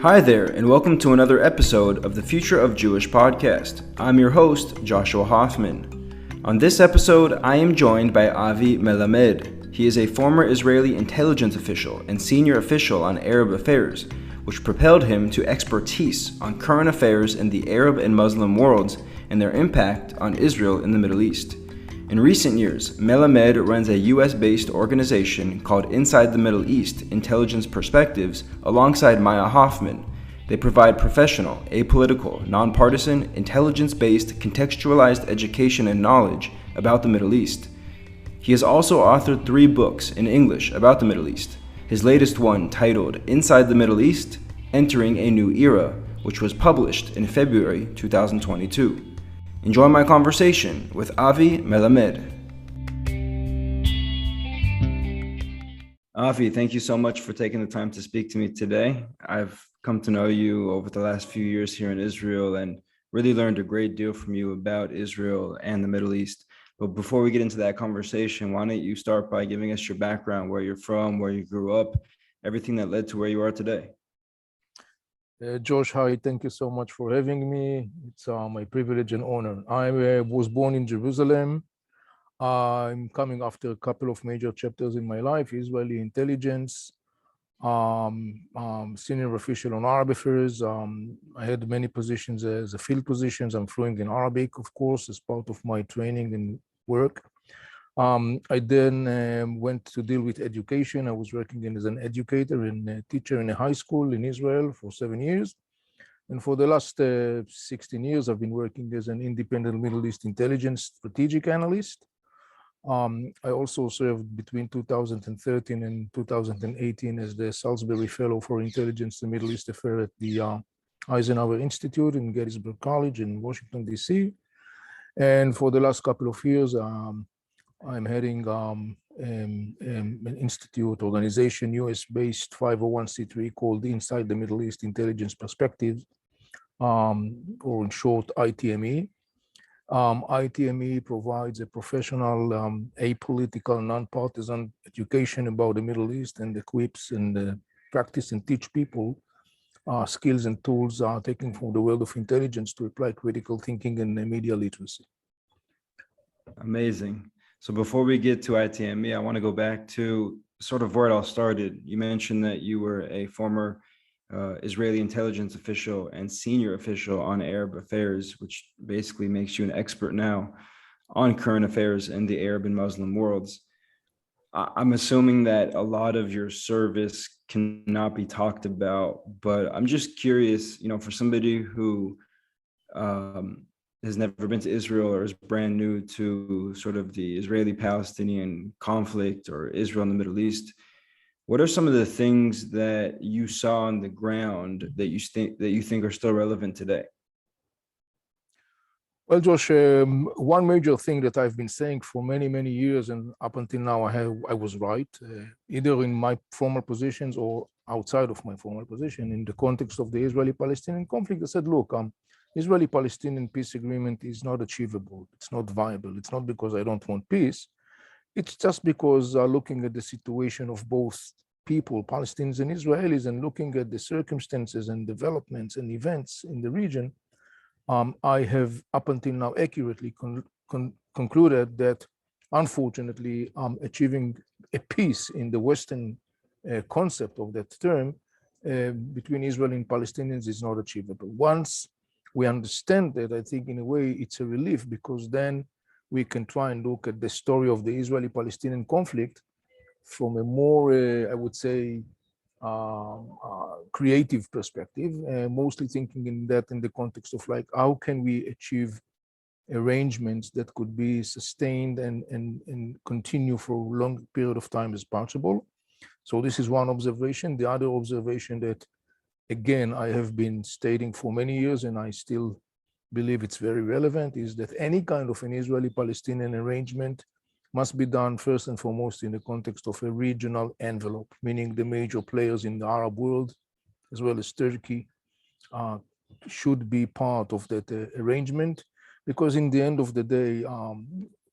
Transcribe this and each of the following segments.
Hi there, and welcome to another episode of the Future of Jewish podcast. I'm your host, Joshua Hoffman. On this episode, I am joined by Avi Melamed. He is a former Israeli intelligence official and senior official on Arab affairs, which propelled him to expertise on current affairs in the Arab and Muslim worlds and their impact on Israel in the Middle East. In recent years, Melamed runs a US-based organization called Inside the Middle East Intelligence Perspectives alongside Maia Hoffman. They provide professional, apolitical, non-partisan, intelligence-based, contextualized education and knowledge about the Middle East. He has also authored 3 books in English about the Middle East. His latest one, titled Inside the Middle East, Entering a New Era, which was published in February 2022. Enjoy my conversation with Avi Melamed. Avi, thank you so much for taking the time to speak to me today. I've come to know you over the last few years here in Israel and really learned a great deal from you about Israel and the Middle East. But before we get into that conversation, why don't you start by giving us your background, where you're from, where you grew up, everything that led to where you are today. Josh, hi, thank you so much for having me. It's my privilege and honor. I was born in Jerusalem. I'm coming after a couple of major chapters in my life: Israeli intelligence, senior official on Arab affairs. I had many positions as a field positions. I'm fluent in Arabic, of course, as part of my training and work. I then went to deal with education. I was working as an educator and a teacher in a high school in Israel for 7 years. And for the last 16 years, I've been working as an independent Middle East intelligence strategic analyst. I also served between 2013 and 2018 as the Salisbury Fellow for Intelligence and Middle East Affairs at the Eisenhower Institute in Gettysburg College in Washington, D.C. And for the last couple of years, I'm heading an institute organization, US-based 501c3 called Inside the Middle East Intelligence Perspectives, or in short, ITME. ITME provides a professional, apolitical, non-partisan education about the Middle East and equips and practice and teach people skills and tools taken from the world of intelligence to apply critical thinking and media literacy. Amazing. So before we get to ITME, I want to go back to sort of where it all started. You mentioned that you were a former Israeli intelligence official and senior official on Arab affairs, which basically makes you an expert now on current affairs in the Arab and Muslim worlds. I'm assuming that a lot of your service cannot be talked about, but I'm just curious, for somebody who has never been to Israel or is brand new to sort of the Israeli-Palestinian conflict or Israel in the Middle East, what are some of the things that you saw on the ground that you think are still relevant today? Well, Josh, one major thing that I've been saying for many, many years, and up until now I was right, either in my former positions or outside of my former position, in the context of the Israeli-Palestinian conflict, I said, look, Israeli-Palestinian peace agreement is not achievable. It's not viable. It's not because I don't want peace. It's just because looking at the situation of both people, Palestinians and Israelis, and looking at the circumstances and developments and events in the region, I have up until now accurately concluded that, unfortunately, achieving a peace in the Western concept of that term between Israel and Palestinians is not achievable. Once we understand that, I think in a way it's a relief, because then we can try and look at the story of the Israeli-Palestinian conflict from a more, I would say, creative perspective, mostly thinking in the context of like, how can we achieve arrangements that could be sustained and continue for a long period of time as possible. So this is one observation. The other observation that, again, I have been stating for many years, and I still believe it's very relevant, is that any kind of an Israeli-Palestinian arrangement must be done first and foremost in the context of a regional envelope, meaning the major players in the Arab world, as well as Turkey, should be part of that arrangement, because in the end of the day,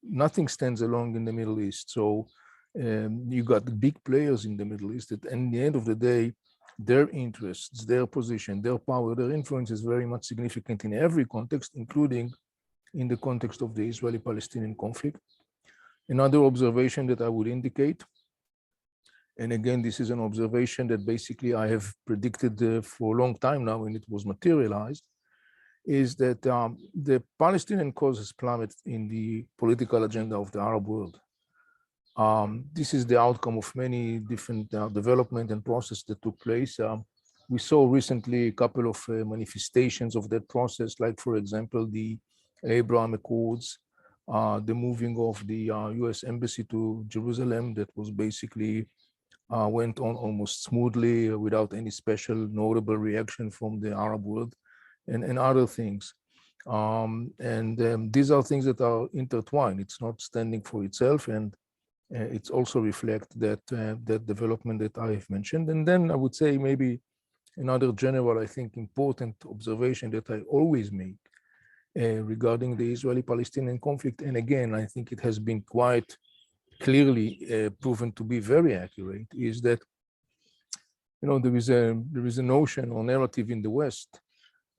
nothing stands alone in the Middle East. So you got big players in the Middle East that, in the end of the day, their interests, their position, their power, their influence is very much significant in every context, including in the context of the Israeli-Palestinian conflict. Another observation that I would indicate, and again, this is an observation that basically I have predicted for a long time now, and it was materialized, is that the Palestinian cause has plummeted in the political agenda of the Arab world. This is the outcome of many different development and process that took place. We saw recently a couple of manifestations of that process, like, for example, the Abraham Accords, the moving of the US Embassy to Jerusalem that was basically went on almost smoothly without any special notable reaction from the Arab world, and other things. These are things that are intertwined. It's not standing for itself, and it's also reflect that that development that I have mentioned. And then I would say maybe another general, I think, important observation that I always make regarding the Israeli-Palestinian conflict, and again, I think it has been quite clearly proven to be very accurate, is that there is a notion or narrative in the West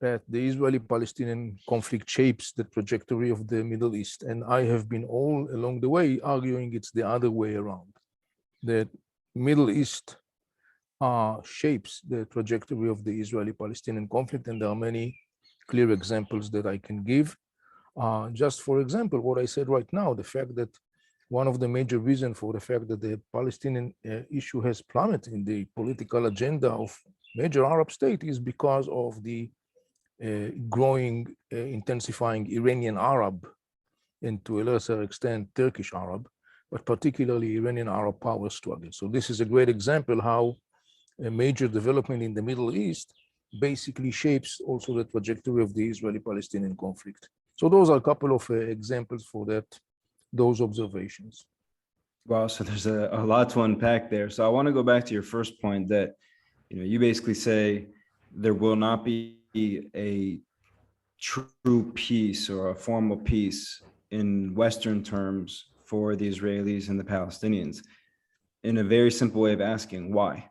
that the Israeli-Palestinian conflict shapes the trajectory of the Middle East, and I have been all along the way arguing it's the other way around. That Middle East shapes the trajectory of the Israeli-Palestinian conflict, and there are many clear examples that I can give. Just for example, what I said right now, the fact that one of the major reasons for the fact that the Palestinian issue has plummeted in the political agenda of major Arab states is because of the growing, intensifying Iranian Arab, and to a lesser extent Turkish Arab, but particularly Iranian Arab power struggle. So this is a great example how a major development in the Middle East basically shapes also the trajectory of the Israeli-Palestinian conflict. So those are a couple of examples for those observations. Wow, so there's a lot to unpack there. So I want to go back to your first point that, you basically say there will not be a true peace or a formal peace in Western terms for the Israelis and the Palestinians. In a very simple way of asking, why?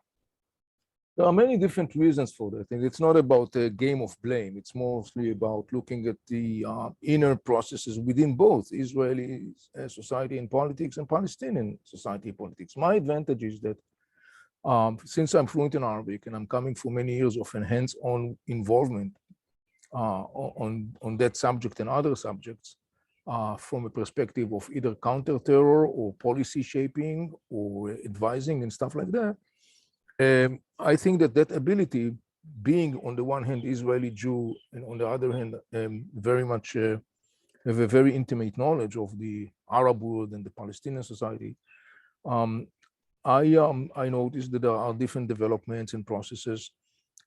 There are many different reasons for that, and it's not about a game of blame. It's mostly about looking at the inner processes within both Israeli society and politics and Palestinian society and politics. My advantage is that since I'm fluent in Arabic and I'm coming from many years of hands-on involvement on that subject and other subjects, from a perspective of either counter-terror or policy shaping or advising and stuff like that, I think that ability, being on the one hand Israeli Jew and on the other hand very much have a very intimate knowledge of the Arab world and the Palestinian society, I noticed that there are different developments and processes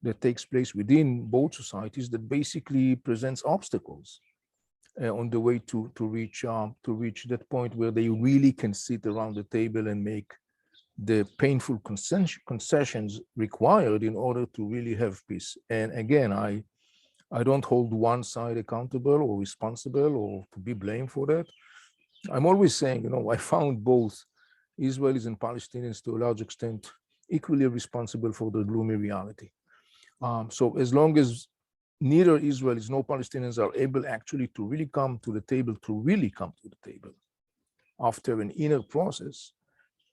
that takes place within both societies that basically presents obstacles on the way to reach that point where they really can sit around the table and make the painful concessions required in order to really have peace. And again, I don't hold one side accountable or responsible or to be blamed for that. I'm always saying, I found both Israelis and Palestinians to a large extent equally responsible for the gloomy reality. So as long as neither Israelis nor Palestinians are able actually to really come to the table, after an inner process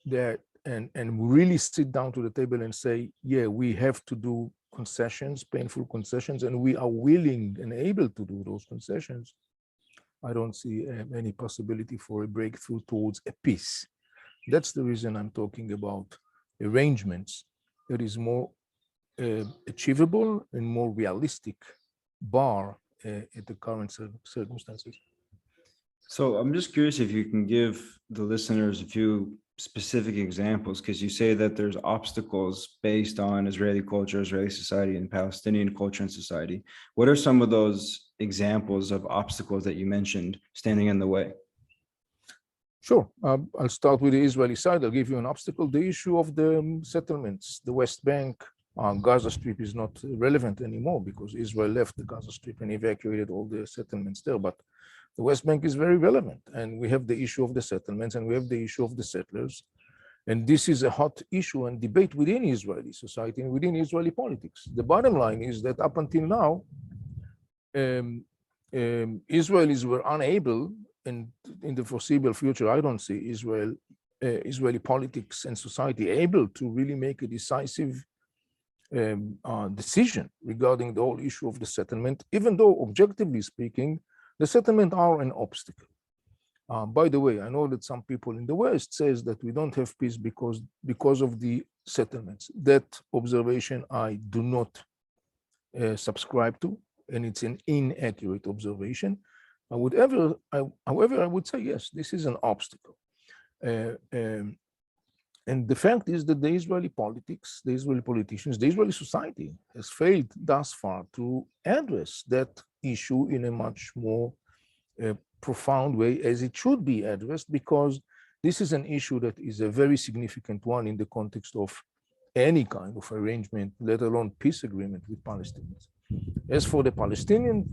that and really sit down to the table and say, yeah, we have to do concessions, painful concessions, and we are willing and able to do those concessions, I don't see any possibility for a breakthrough towards a peace. That's the reason I'm talking about arrangements that is more achievable and more realistic bar at the current circumstances. So I'm just curious if you can give the listeners a few specific examples, because you say that there's obstacles based on Israeli culture, Israeli society, and Palestinian culture and society. What are some of those examples of obstacles that you mentioned standing in the way? Sure. I'll start with the Israeli side. I'll give you an obstacle. The issue of the settlements, the West Bank, Gaza Strip is not relevant anymore because Israel left the Gaza Strip and evacuated all the settlements there. But the West Bank is very relevant. And we have the issue of the settlements and we have the issue of the settlers. And this is a hot issue and debate within Israeli society and within Israeli politics. The bottom line is that up until now, Israelis were unable, and in the foreseeable future, I don't see Israeli politics and society able to really make a decisive decision regarding the whole issue of the settlement, even though objectively speaking, the settlement are an obstacle. By the way, I know that some people in the West says that we don't have peace because of the settlements. That observation I do not subscribe to, and it's an inaccurate observation. However, I would say yes, this is an obstacle. And the fact is that the Israeli politics, the Israeli politicians, the Israeli society has failed thus far to address that issue in a much more profound way as it should be addressed, because this is an issue that is a very significant one in the context of any kind of arrangement, let alone peace agreement with Palestinians. As for the Palestinians,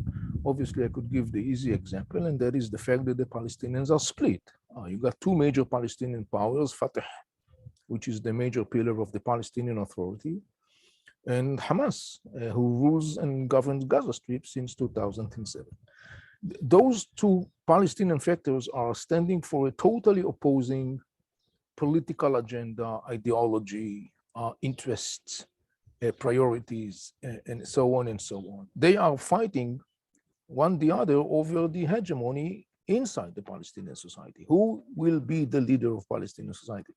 obviously I could give the easy example, and that is the fact that the Palestinians are split. You got two major Palestinian powers, Fatah, which is the major pillar of the Palestinian Authority, and Hamas, who rules and governs Gaza Strip since 2007. Those two Palestinian factors are standing for a totally opposing political agenda, ideology, interests, priorities, and so on and so on. They are fighting one the other over the hegemony inside the Palestinian society. Who will be the leader of Palestinian society?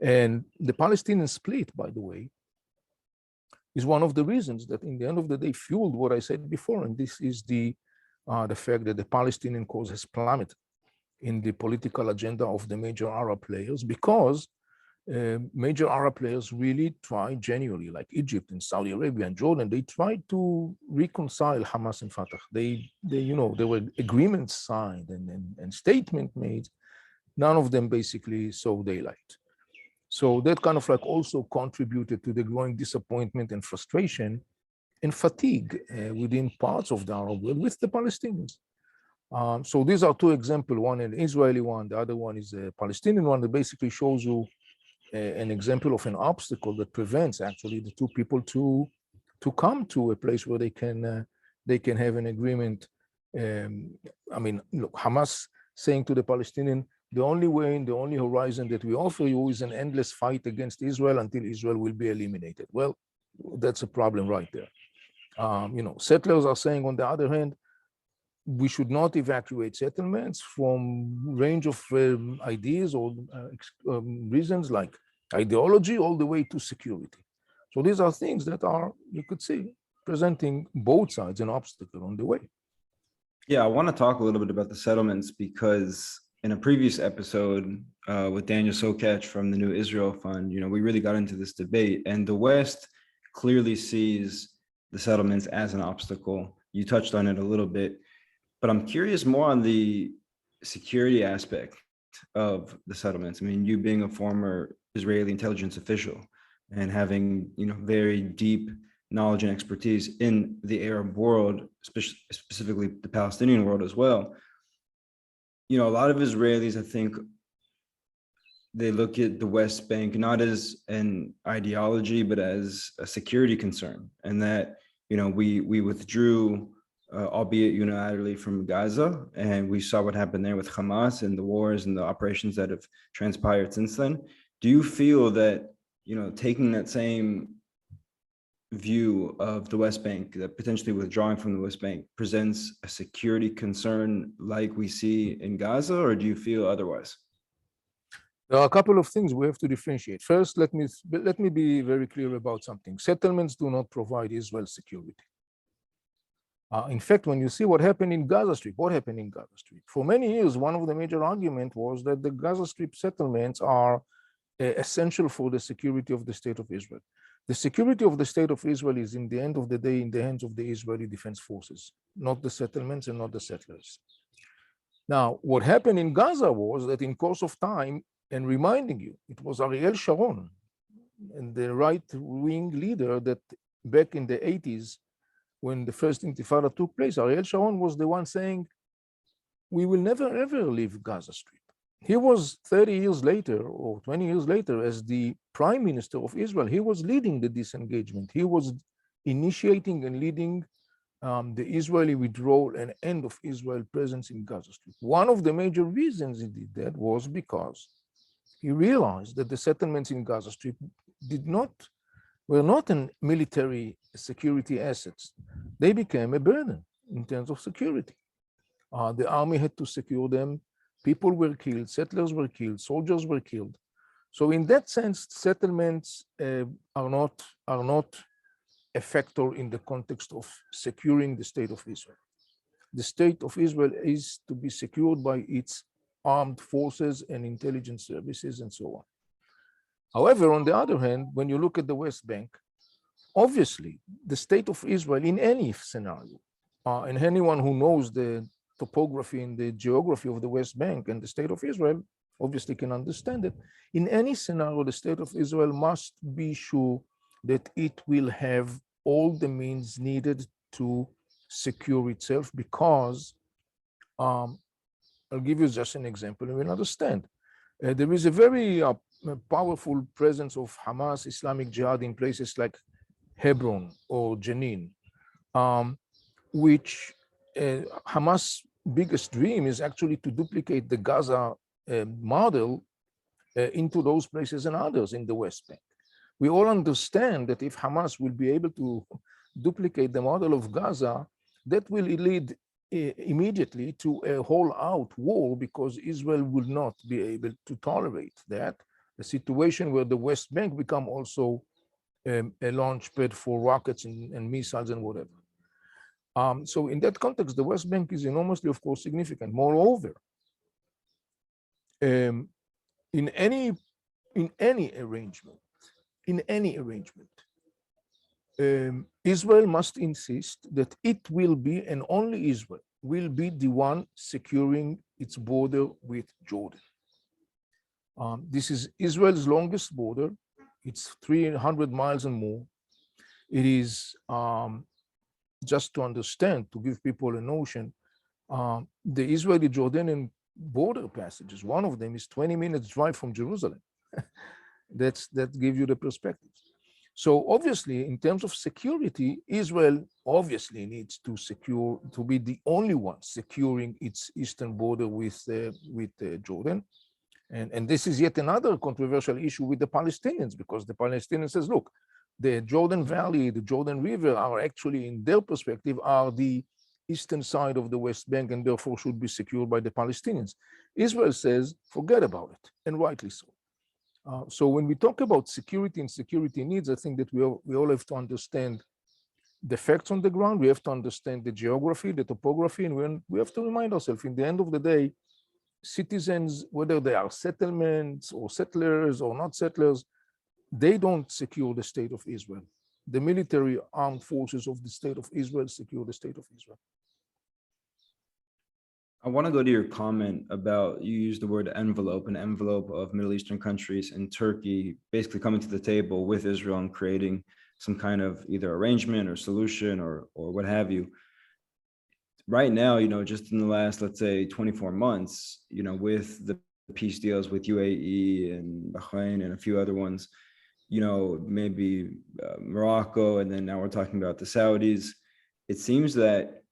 And the Palestinian split, by the way, is one of the reasons that in the end of the day fueled what I said before, and this is the fact that the Palestinian cause has plummeted in the political agenda of the major Arab players, because major Arab players really tried genuinely, like Egypt and Saudi Arabia and Jordan, they tried to reconcile Hamas and Fatah. There were agreements signed and statements made. None of them basically saw daylight. So that kind of like also contributed to the growing disappointment and frustration and fatigue within parts of the Arab world with the Palestinians. So these are two examples, one an Israeli one, the other one is a Palestinian one, that basically shows you an example of an obstacle that prevents actually the two people to come to a place where they can have an agreement. I mean, look, Hamas saying to the Palestinian, the only way in the only horizon that we offer you is an endless fight against Israel until Israel will be eliminated. Well, that's a problem right there. Settlers are saying, on the other hand, we should not evacuate settlements from range of ideas or reasons like ideology all the way to security. So these are things that are, you could say, presenting both sides an obstacle on the way. Yeah, I want to talk a little bit about the settlements, because in a previous episode with Daniel Sokach from the New Israel Fund, we really got into this debate, and the West clearly sees the settlements as an obstacle. You touched on it a little bit, but I'm curious more on the security aspect of the settlements. I mean, you being a former Israeli intelligence official and having, very deep knowledge and expertise in the Arab world, specifically the Palestinian world as well. A lot of Israelis, I think, they look at the West Bank not as an ideology, but as a security concern, and that, we withdrew, albeit unilaterally, from Gaza, and we saw what happened there with Hamas and the wars and the operations that have transpired since then. Do you feel that, taking that same view of the West Bank, that potentially withdrawing from the West Bank presents a security concern like we see in Gaza, or do you feel otherwise? There are a couple of things we have to differentiate. First, let me be very clear about something. Settlements do not provide Israel security. In fact, when you see what happened in Gaza Strip, for many years, one of the major arguments was that the Gaza Strip settlements are essential for the security of the state of Israel. The security of the state of Israel is, in the end of the day, in the hands of the Israeli Defense Forces, not the settlements and not the settlers. Now, what happened in Gaza was that in course of time, and reminding you, it was Ariel Sharon, and the right-wing leader, that back in the 80s, when the first Intifada took place, Ariel Sharon was the one saying, we will never ever leave Gaza Strip. he was 30 years later or 20 years later, as the prime minister of Israel, he was leading the disengagement. He was initiating and leading the Israeli withdrawal and end of Israel presence in Gaza Strip. One of the major reasons he did that was because he realized that the settlements in Gaza Strip were not an military security assets. They became a burden in terms of security. The army had to secure them. People were killed, settlers were killed, soldiers were killed. So in that sense, settlements are not a factor in the context of securing the state of Israel. The state of Israel is to be secured by its armed forces and intelligence services and so on. However, on the other hand, when you look at the West Bank, obviously the state of Israel in any scenario, and anyone who knows the topography and the geography of the West Bank and the state of Israel obviously can understand it. In any scenario, the state of Israel must be sure that it will have all the means needed to secure itself, because I'll give you just an example and we'll understand. There is a very powerful presence of Hamas, Islamic Jihad in places like Hebron or Jenin, which Hamas' biggest dream is actually to duplicate the Gaza model into those places and others in the West Bank. We all understand that if Hamas will be able to duplicate the model of Gaza, that will lead immediately to a whole-out war, because Israel will not be able to tolerate that, a situation where the West Bank become also a launch pad for rockets and missiles and whatever. So in that context, the West Bank is enormously, of course, significant. Moreover, in any arrangement, Israel must insist that it will be, and only Israel will be, the one securing its border with Jordan. This is Israel's longest border. It's 300 miles and more. It is, just to understand, to give people a notion, the Israeli-Jordanian border passages, one of them is 20 minutes drive from Jerusalem. That gives you the perspective. So obviously, in terms of security, Israel obviously needs to be the only one securing its eastern border with Jordan. And this is yet another controversial issue with the Palestinians, because the Palestinians says, look, the Jordan Valley, the Jordan River are actually, in their perspective, are the eastern side of the West Bank and therefore should be secured by the Palestinians. Israel says, forget about it, and rightly so. So when we talk about security and security needs, I think that we all have to understand the facts on the ground. We have to understand the geography, the topography, and we have to remind ourselves, in the end of the day, citizens, whether they are settlements or settlers or not settlers, they don't secure the state of Israel. The military armed forces of the state of Israel secure the state of Israel. I want to go to your comment about, you used the word envelope, an envelope of Middle Eastern countries and Turkey basically coming to the table with Israel and creating some kind of either arrangement or solution or what have you. Right now, just in the last, let's say 24 months, with the peace deals with UAE and Bahrain and a few other ones, maybe Morocco, and then now we're talking about the Saudis. It seems that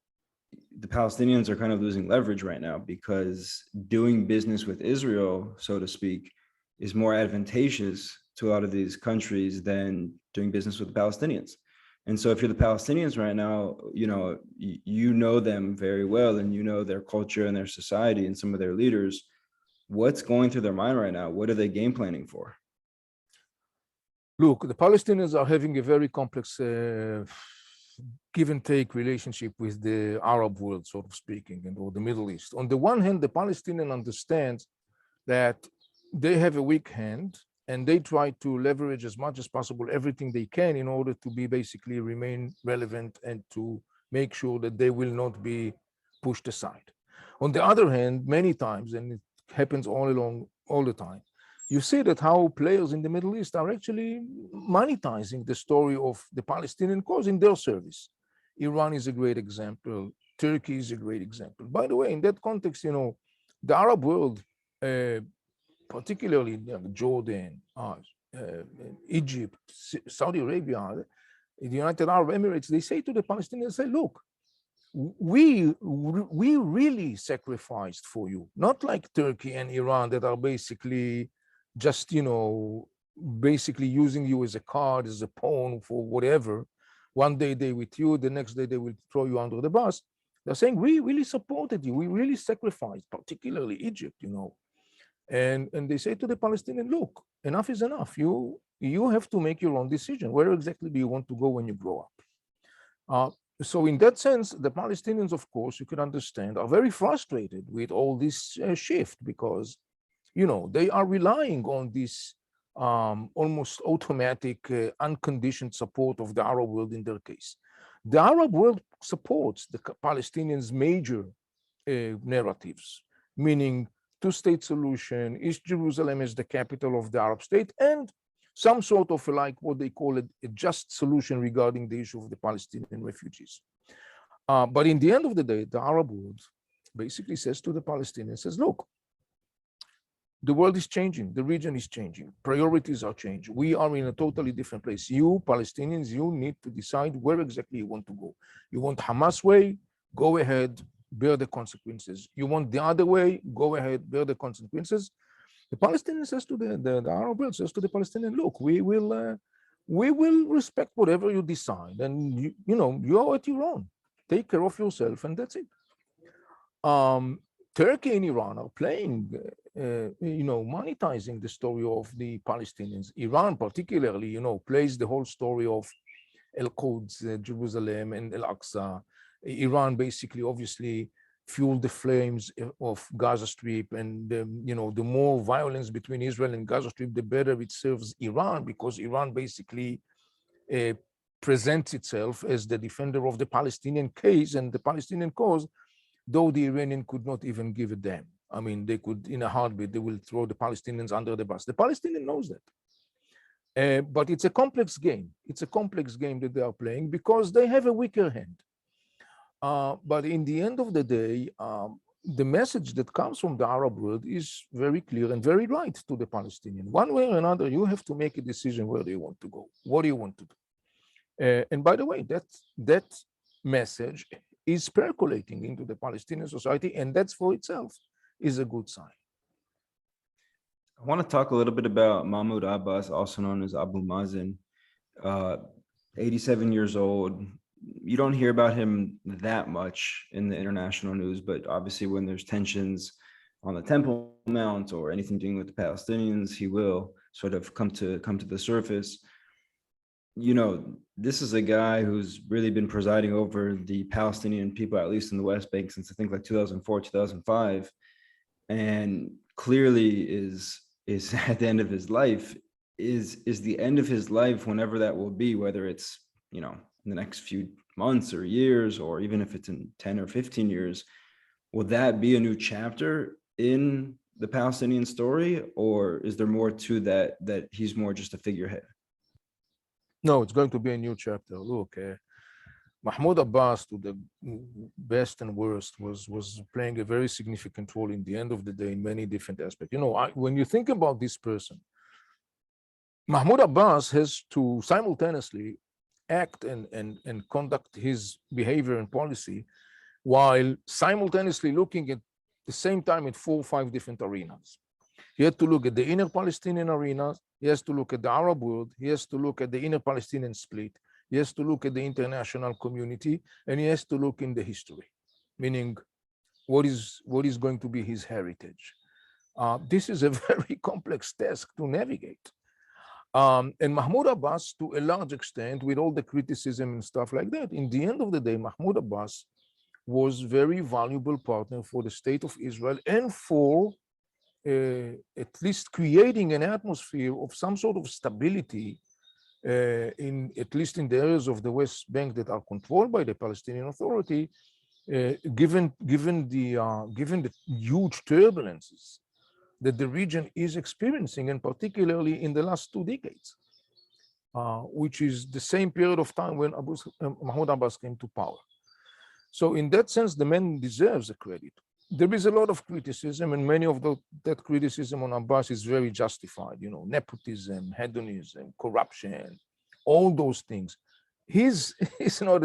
the Palestinians are kind of losing leverage right now, because doing business with Israel, so to speak, is more advantageous to a lot of these countries than doing business with the Palestinians. And so if you're the Palestinians right now, you know them very well, and you know their culture and their society and some of their leaders. What's going through their mind right now? What are they game planning for? Look, the Palestinians are having a very complex give and take relationship with the Arab world, sort of speaking, or the Middle East. On the one hand, the Palestinian understands that they have a weak hand, and they try to leverage as much as possible everything they can in order to be basically remain relevant and to make sure that they will not be pushed aside. On the other hand, many times, and it happens all the time, you see that how players in the Middle East are actually monetizing the story of the Palestinian cause in their service. Iran is a great example. Turkey is a great example. By the way, in that context, the Arab world uh, particularly Jordan, Egypt, Saudi Arabia, the United Arab Emirates, they say to the Palestinians, say, look, we really sacrificed for you, not like Turkey and Iran that are basically just, basically using you as a card, as a pawn for whatever. One day they with you, the next day they will throw you under the bus. They're saying, we really supported you, we really sacrificed, particularly Egypt, And they say to the Palestinian, look, enough is enough. You have to make your own decision. Where exactly do you want to go when you grow up? So in that sense, the Palestinians, of course, you can understand, are very frustrated with all this shift because, they are relying on this almost automatic, unconditioned support of the Arab world in their case. The Arab world supports the Palestinians' major narratives, meaning two-state solution, East Jerusalem is the capital of the Arab state, and some sort of like what they call a just solution regarding the issue of the Palestinian refugees. But in the end of the day, the Arab world basically says to the Palestinians, says, look, the world is changing, the region is changing, priorities are changing. We are in a totally different place. You Palestinians, you need to decide where exactly you want to go. You want Hamas way, go ahead, bear the consequences. You want the other way, go ahead, bear the consequences. The Palestinian says to the Arab world says to the Palestinian, look, we will respect whatever you decide, and you are at your own. Take care of yourself, and that's it. Turkey and Iran are playing, monetizing the story of the Palestinians. Iran, particularly, plays the whole story of Al-Quds, Jerusalem, and Al-Aqsa. Iran basically, obviously, fueled the flames of Gaza Strip, and the more violence between Israel and Gaza Strip, the better it serves Iran, because Iran basically presents itself as the defender of the Palestinian case and the Palestinian cause, though the Iranian could not even give a damn. I mean, they could, in a heartbeat, they will throw the Palestinians under the bus. The Palestinian knows that. But it's a complex game. It's a complex game that they are playing because they have a weaker hand. But in the end of the day, the message that comes from the Arab world is very clear and very right to the Palestinian. One way or another, you have to make a decision where do you want to go, what do you want to do. And by the way, that message is percolating into the Palestinian society, and that's for itself is a good sign. I want to talk a little bit about Mahmoud Abbas, also known as Abu Mazen, 87 years old. You don't hear about him that much in the international news, but obviously when there's tensions on the Temple Mount or anything dealing with the Palestinians, he will sort of come to the surface. This is a guy who's really been presiding over the Palestinian people, at least in the West Bank, since I think like 2004, 2005, and clearly is at the end of his life. Is the end of his life, whenever that will be, whether it's in the next few months or years, or even if it's in 10 or 15 years, will that be a new chapter in the Palestinian story, or is there more to that he's more just a figurehead? No, it's going to be a new chapter. Look, Mahmoud Abbas, to the best and worst, was playing a very significant role in the end of the day in many different aspects. When you think about this person, Mahmoud Abbas has to simultaneously act and conduct his behavior and policy while simultaneously looking at the same time at 4 or 5 different arenas. He had to look at the inner Palestinian arena. He has to look at the Arab world. He has to look at the inner Palestinian split. He has to look at the international community, and he has to look in the history, meaning what is going to be his heritage. This is a very complex task to navigate. And Mahmoud Abbas, to a large extent, with all the criticism and stuff like that, in the end of the day, Mahmoud Abbas was very valuable partner for the state of Israel and for at least creating an atmosphere of some sort of stability at least in the areas of the West Bank that are controlled by the Palestinian Authority, given the huge turbulences that the region is experiencing, and particularly in the last 2 decades, which is the same period of time when Mahmoud Abbas came to power. So in that sense, the man deserves a credit. there is a lot of criticism, and many of that criticism on Abbas is very justified. Nepotism, hedonism, corruption, all those things. He's he's not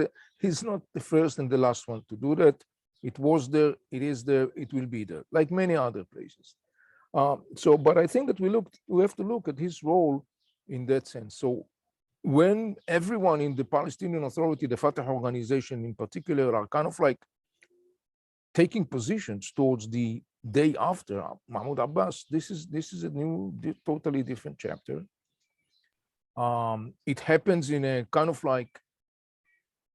the first and the last one to do that. It was there, it is there, it will be there, like many other places. But I think that we have to look at his role in that sense. So when everyone in the Palestinian Authority, the Fatah organization in particular, are kind of like taking positions towards the day after Mahmoud Abbas, this is a new, totally different chapter. It happens in a kind of like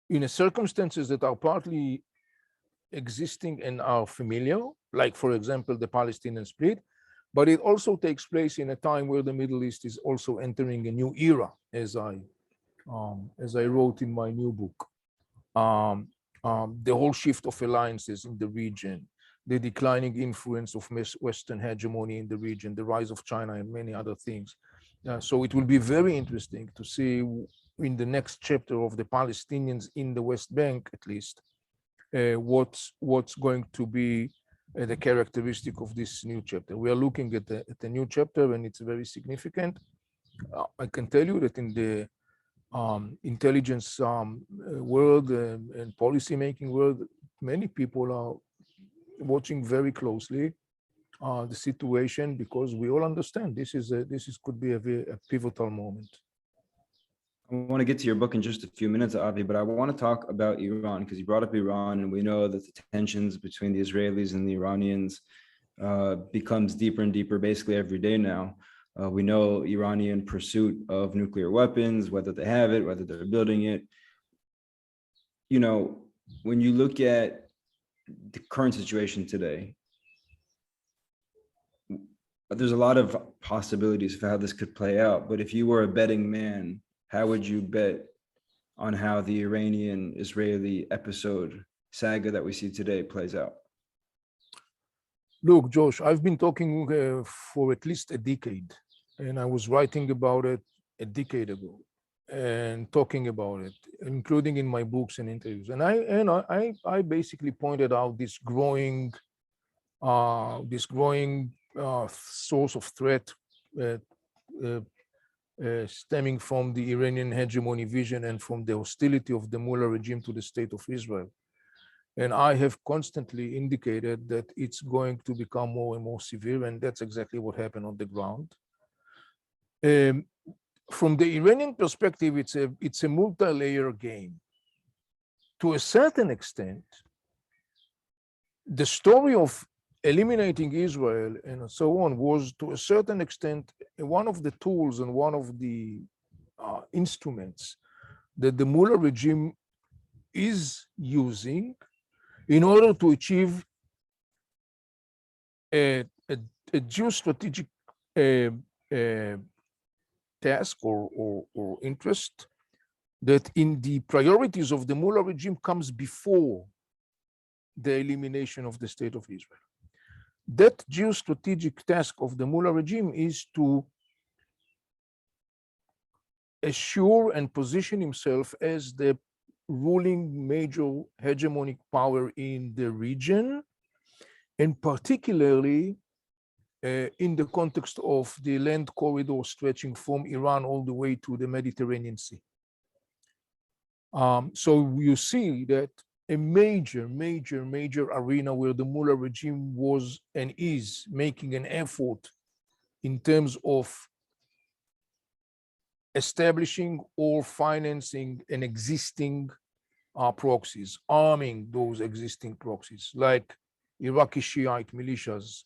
in a circumstances that are partly existing and are familiar, like for example the Palestinian split, but it also takes place in a time where the Middle East is also entering a new era, as I wrote in my new book. The whole shift of alliances in the region, the declining influence of Western hegemony in the region, the rise of China, and many other things. So it will be very interesting to see in the next chapter of the Palestinians in the West Bank, at least, what's going to be the characteristic of this new chapter. We are looking at the new chapter, and it's very significant. I can tell you that in the intelligence world and policy-making world, many people are watching very closely the situation, because we all understand this could be a pivotal moment. I want to get to your book in just a few minutes, Avi, but I want to talk about Iran, because you brought up Iran, and we know that the tensions between the Israelis and the Iranians becomes deeper and deeper basically every day now. We know Iranian pursuit of nuclear weapons, whether they have it, whether they're building it. When you look at the current situation today, there's a lot of possibilities for how this could play out. But if you were a betting man, how would you bet on how the Iranian-Israeli saga that we see today plays out? Look, Josh, I've been talking for at least a decade, and I was writing about it a decade ago and talking about it, including in my books and interviews. And I basically pointed out this growing source of threat stemming from the Iranian hegemony vision and from the hostility of the Mullah regime to the state of Israel. And I have constantly indicated that it's going to become more and more severe, and that's exactly what happened on the ground. From the Iranian perspective, it's a multi-layer game. To a certain extent, the story of eliminating Israel and so on was, to a certain extent, one of the tools and one of the instruments that the Mullah regime is using in order to achieve a geostrategic task or interest that in the priorities of the Mullah regime comes before the elimination of the state of Israel. That geostrategic task of the Mullah regime is to assure and position himself as the ruling major hegemonic power in the region, and particularly in the context of the land corridor stretching from Iran all the way to the Mediterranean Sea. So you see that a major arena where the Mullah regime was and is making an effort in terms of establishing or financing an existing proxies, arming those existing proxies, like Iraqi Shiite militias,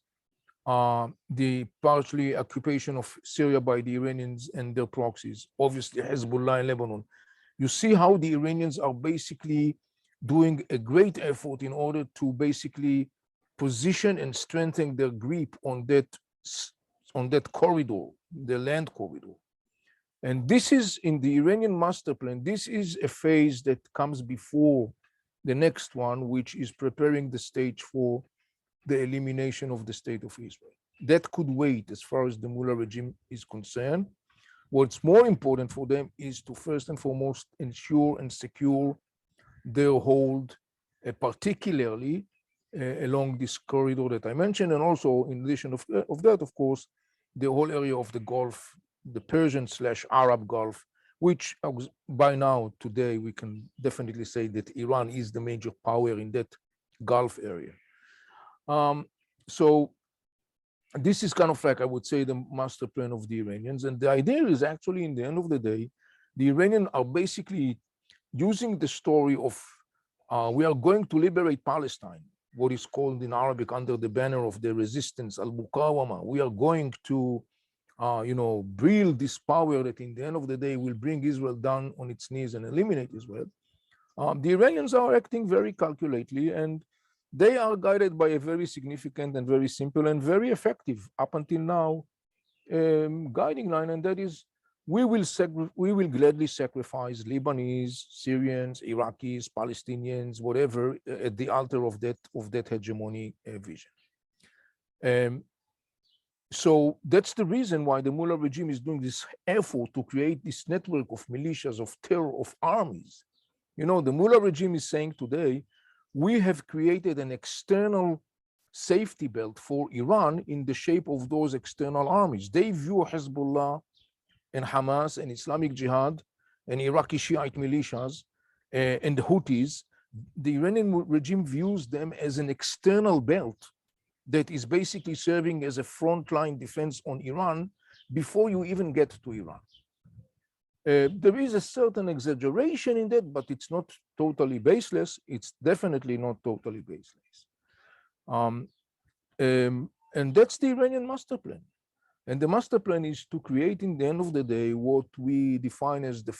the partially occupation of Syria by the Iranians and their proxies, obviously Hezbollah in Lebanon. You see how the Iranians are basically doing a great effort in order to basically position and strengthen their grip on that corridor, the land corridor. And this is in the Iranian master plan. This is a phase that comes before the next one, which is preparing the stage for the elimination of the state of Israel. That could wait as far as the Mullah regime is concerned. What's more important for them is to first and foremost ensure and secure their hold, particularly along this corridor that I mentioned, and also in addition of that, of course, the whole area of the Gulf, the Persian/Arab Gulf, which by now today we can definitely say that Iran is the major power in that Gulf area. So this is kind of like, I would say, the master plan of the Iranians. And the idea is actually, in the end of the day, the Iranians are basically using the story of we are going to liberate Palestine, what is called in Arabic under the banner of the resistance, al-Muqawama. We are going to build this power that in the end of the day will bring Israel down on its knees and eliminate Israel. The Iranians are acting very calculatedly, and they are guided by a very significant and very simple and very effective, up until now, guiding line, and that is, we will gladly sacrifice Lebanese, Syrians, Iraqis, Palestinians, whatever, at the altar of that hegemony vision. So that's the reason why the Mullah regime is doing this effort to create this network of militias, of terror, of armies. The Mullah regime is saying today, we have created an external safety belt for Iran in the shape of those external armies. They view Hezbollah and Hamas and Islamic Jihad and Iraqi Shiite militias and the Houthis. The Iranian regime views them as an external belt that is basically serving as a frontline defense on Iran before you even get to Iran. There is a certain exaggeration in that, but it's not totally baseless. It's definitely not totally baseless. And that's the Iranian master plan. And the master plan is to create, in the end of the day, what we define as the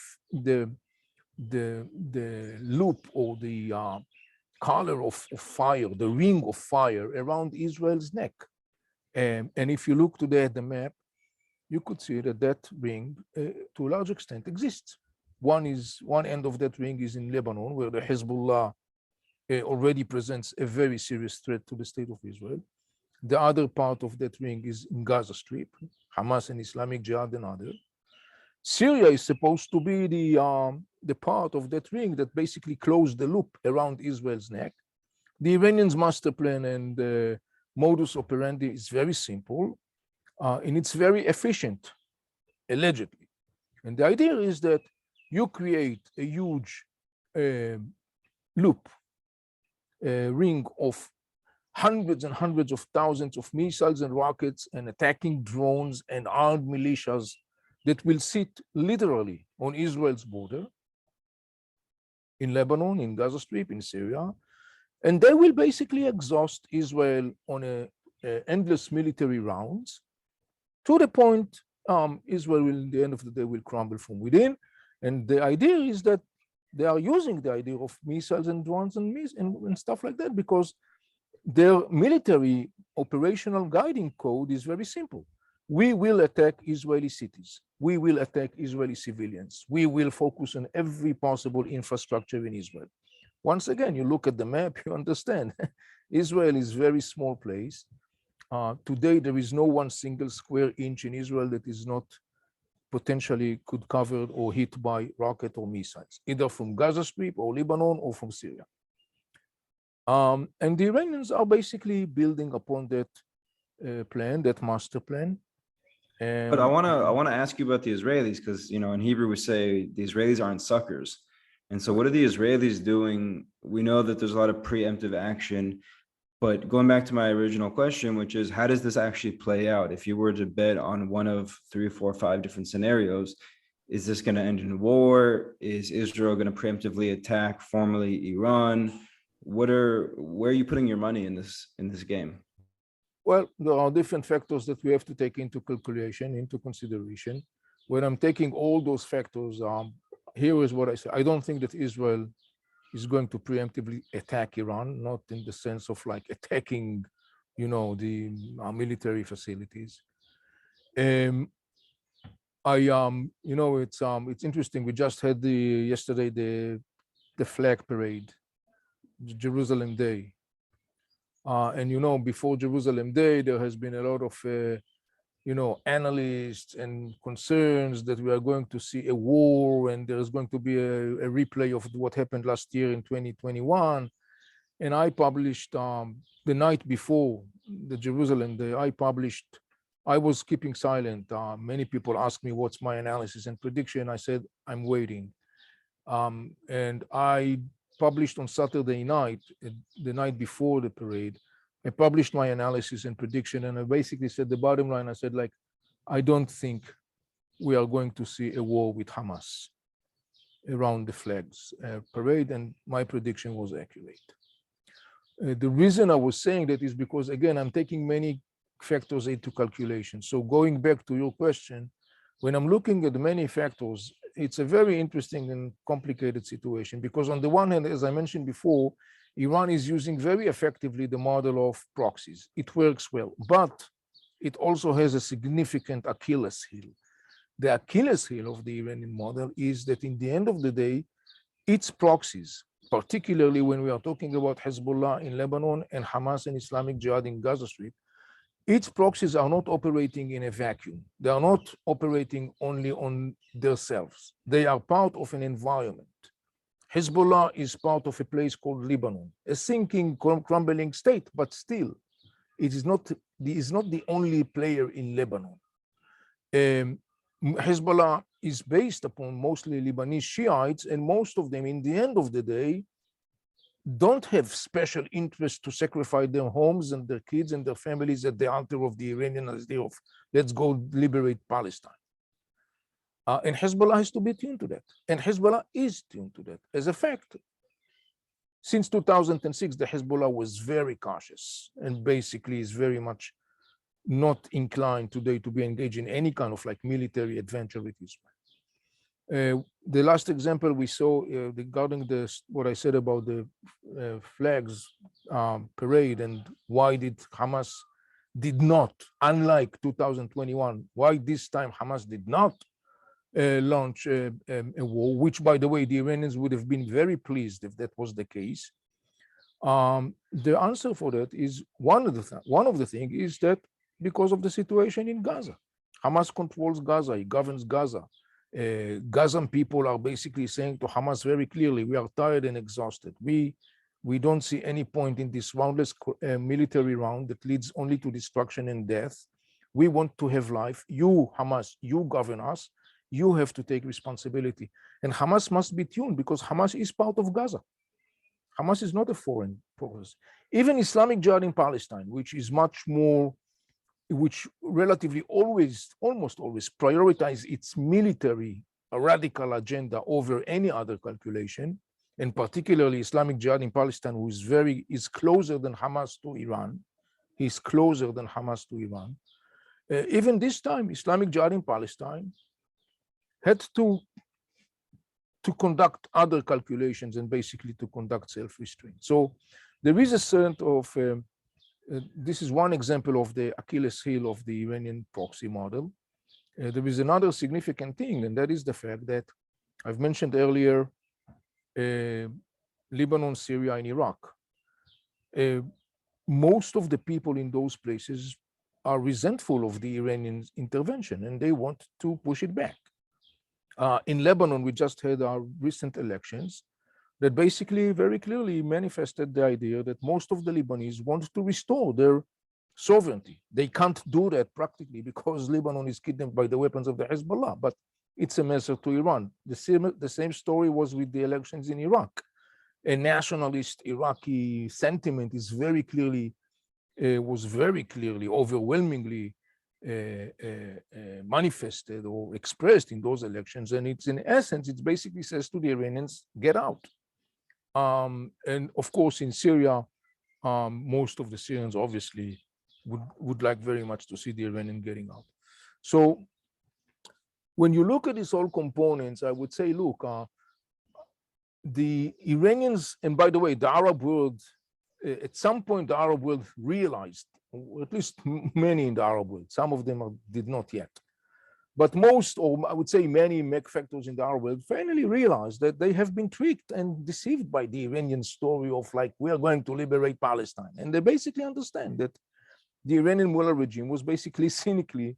loop or the collar of fire, the ring of fire around Israel's neck. And if you look today at the map, you could see that ring, to a large extent, exists. One end of that ring is in Lebanon, where the Hezbollah already presents a very serious threat to the state of Israel. The other part of that ring is in Gaza Strip, Hamas and Islamic Jihad and others. Syria is supposed to be the part of that ring that basically closed the loop around Israel's neck. The Iranians' master plan and modus operandi is very simple, and it's very efficient, allegedly. And the idea is that you create a huge loop, ring of hundreds and hundreds of thousands of missiles and rockets and attacking drones and armed militias that will sit literally on Israel's border, in Lebanon, in Gaza Strip, in Syria, and they will basically exhaust Israel on endless military rounds, to the point Israel will, in the end of the day, will crumble from within. And the idea is that they are using the idea of missiles and drones and stuff like that, because their military operational guiding code is very simple. We will attack Israeli cities. We will attack Israeli civilians. We will focus on every possible infrastructure in Israel. Once again, you look at the map, you understand. Israel is a very small place. Today, there is no one single square inch in Israel that is not potentially could covered or hit by rocket or missiles, either from Gaza Strip or Lebanon or from Syria. And the Iranians are basically building upon that plan, that master plan. But I want to ask you about the Israelis, because in Hebrew we say the Israelis aren't suckers. And so what are the Israelis doing? We know that there's a lot of preemptive action, but going back to my original question, which is, how does this actually play out? If you were to bet on one of 3, 4, 5 different scenarios, is this going to end in war? Is Israel going to preemptively attack formally Iran? Where are you putting your money in this game? Well, there are different factors that we have to take into consideration. When I'm taking all those factors, here is what I say. I don't think that Israel is going to preemptively attack Iran, not in the sense of like attacking, the military facilities. It's interesting. We just had yesterday the flag parade, Jerusalem Day. And before Jerusalem Day, there has been a lot of analysts and concerns that we are going to see a war, and there is going to be a replay of what happened last year in 2021. and I published the night before the Jerusalem day. I was keeping silent. Many people asked me what's my analysis and prediction. I said I'm waiting, and I published on Saturday night, the night before the parade. I published my analysis and prediction, and I basically said the bottom line. I said, like, I don't think we are going to see a war with Hamas around the flags parade, and my prediction was accurate. The reason I was saying that is because, again, I'm taking many factors into calculation. So going back to your question, when I'm looking at many factors, it's a very interesting and complicated situation, because on the one hand, as I mentioned before, Iran is using very effectively the model of proxies. It works well, but it also has a significant Achilles heel. The Achilles heel of the Iranian model is that in the end of the day, its proxies, particularly when we are talking about Hezbollah in Lebanon and Hamas and Islamic Jihad in Gaza Strip, its proxies are not operating in a vacuum. They are not operating only on themselves. They are part of an environment. Hezbollah is part of a place called Lebanon, a sinking, crumbling state, but still, it is not the only player in Lebanon. Hezbollah is based upon mostly Lebanese Shiites, and most of them, in the end of the day, don't have special interest to sacrifice their homes and their kids and their families at the altar of the Iranian idea of let's go liberate Palestine. And Hezbollah has to be tuned to that. And Hezbollah is tuned to that. As a fact, since 2006, the Hezbollah was very cautious and basically is very much not inclined today to be engaged in any kind of like military adventure with Israel. The last example we saw regarding what I said about the flags parade and why did Hamas did not, unlike 2021, why this time Hamas did not launch a war, which, by the way, the Iranians would have been very pleased if that was the case. The answer for that is one of the things is that because of the situation in Gaza. Hamas controls Gaza, he governs Gaza. Gazan people are basically saying to Hamas very clearly, we are tired and exhausted. We don't see any point in this roundless military round that leads only to destruction and death. We want to have life. You, Hamas, you govern us. You have to take responsibility. And Hamas must be tuned because Hamas is part of Gaza. Hamas is not a foreign force. Even Islamic Jihad in Palestine, which is much more, which relatively almost always prioritize its military radical agenda over any other calculation, and particularly Islamic Jihad in Palestine, who is closer than Hamas to Iran. He's closer than Hamas to Iran. Even this time, Islamic Jihad in Palestine had to conduct other calculations and basically to conduct self-restraint. So there is a sense of, this is one example of the Achilles heel of the Iranian proxy model. There is another significant thing, and that is the fact that I've mentioned earlier, Lebanon, Syria, and Iraq. Most of the people in those places are resentful of the Iranian intervention, and they want to push it back. In Lebanon, we just had our recent elections that basically very clearly manifested the idea that most of the Lebanese want to restore their sovereignty. They can't do that practically because Lebanon is kidnapped by the weapons of the Hezbollah, but it's a message to Iran. The same story was with the elections in Iraq. A nationalist Iraqi sentiment is very clearly, was very clearly, overwhelmingly manifested or expressed in those elections. And it's in essence, it basically says to the Iranians, get out. And of course, in Syria, most of the Syrians obviously would like very much to see the Iranian getting out. So when you look at these all components, I would say, look, the Iranians, and by the way, the Arab world, at some point, the Arab world realized, or at least many in the Arab world, some of them did not yet, but most, or I would say many factors in the Arab world finally realized that they have been tricked and deceived by the Iranian story of like, we are going to liberate Palestine. And they basically understand that the Iranian Mullah regime was basically cynically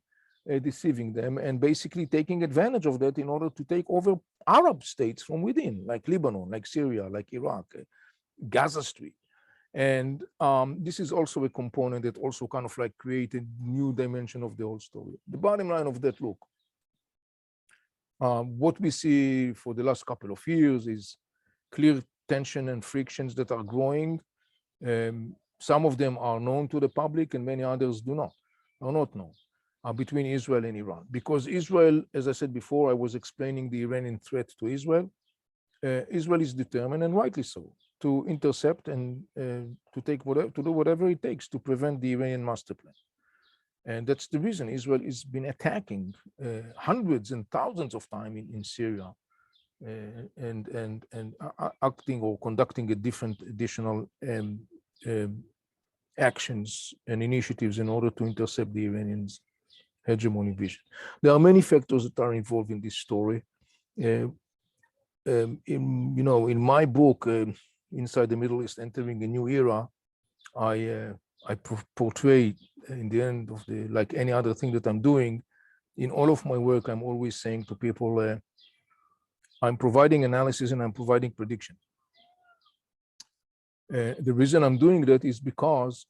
deceiving them and basically taking advantage of that in order to take over Arab states from within, like Lebanon, like Syria, like Iraq, Gaza Strip. And this is also a component that also kind of like created new dimension of the whole story. The bottom line of that, look, what we see for the last couple of years is clear tension and frictions that are growing. Some of them are known to the public and many others are not known, between Israel and Iran. Because Israel, as I said before, I was explaining the Iranian threat to Israel. Israel is determined, and rightly so, to intercept and to do whatever it takes to prevent the Iranian master plan. And that's the reason Israel has been attacking hundreds and thousands of times in Syria, and acting or conducting a different additional actions and initiatives in order to intercept the Iranians' hegemony vision. There are many factors that are involved in this story. In my book, Inside the Middle East, Entering a New Era, I portray, in the end of the, like any other thing that I'm doing, in all of my work, I'm always saying to people, I'm providing analysis and I'm providing prediction. The reason I'm doing that is because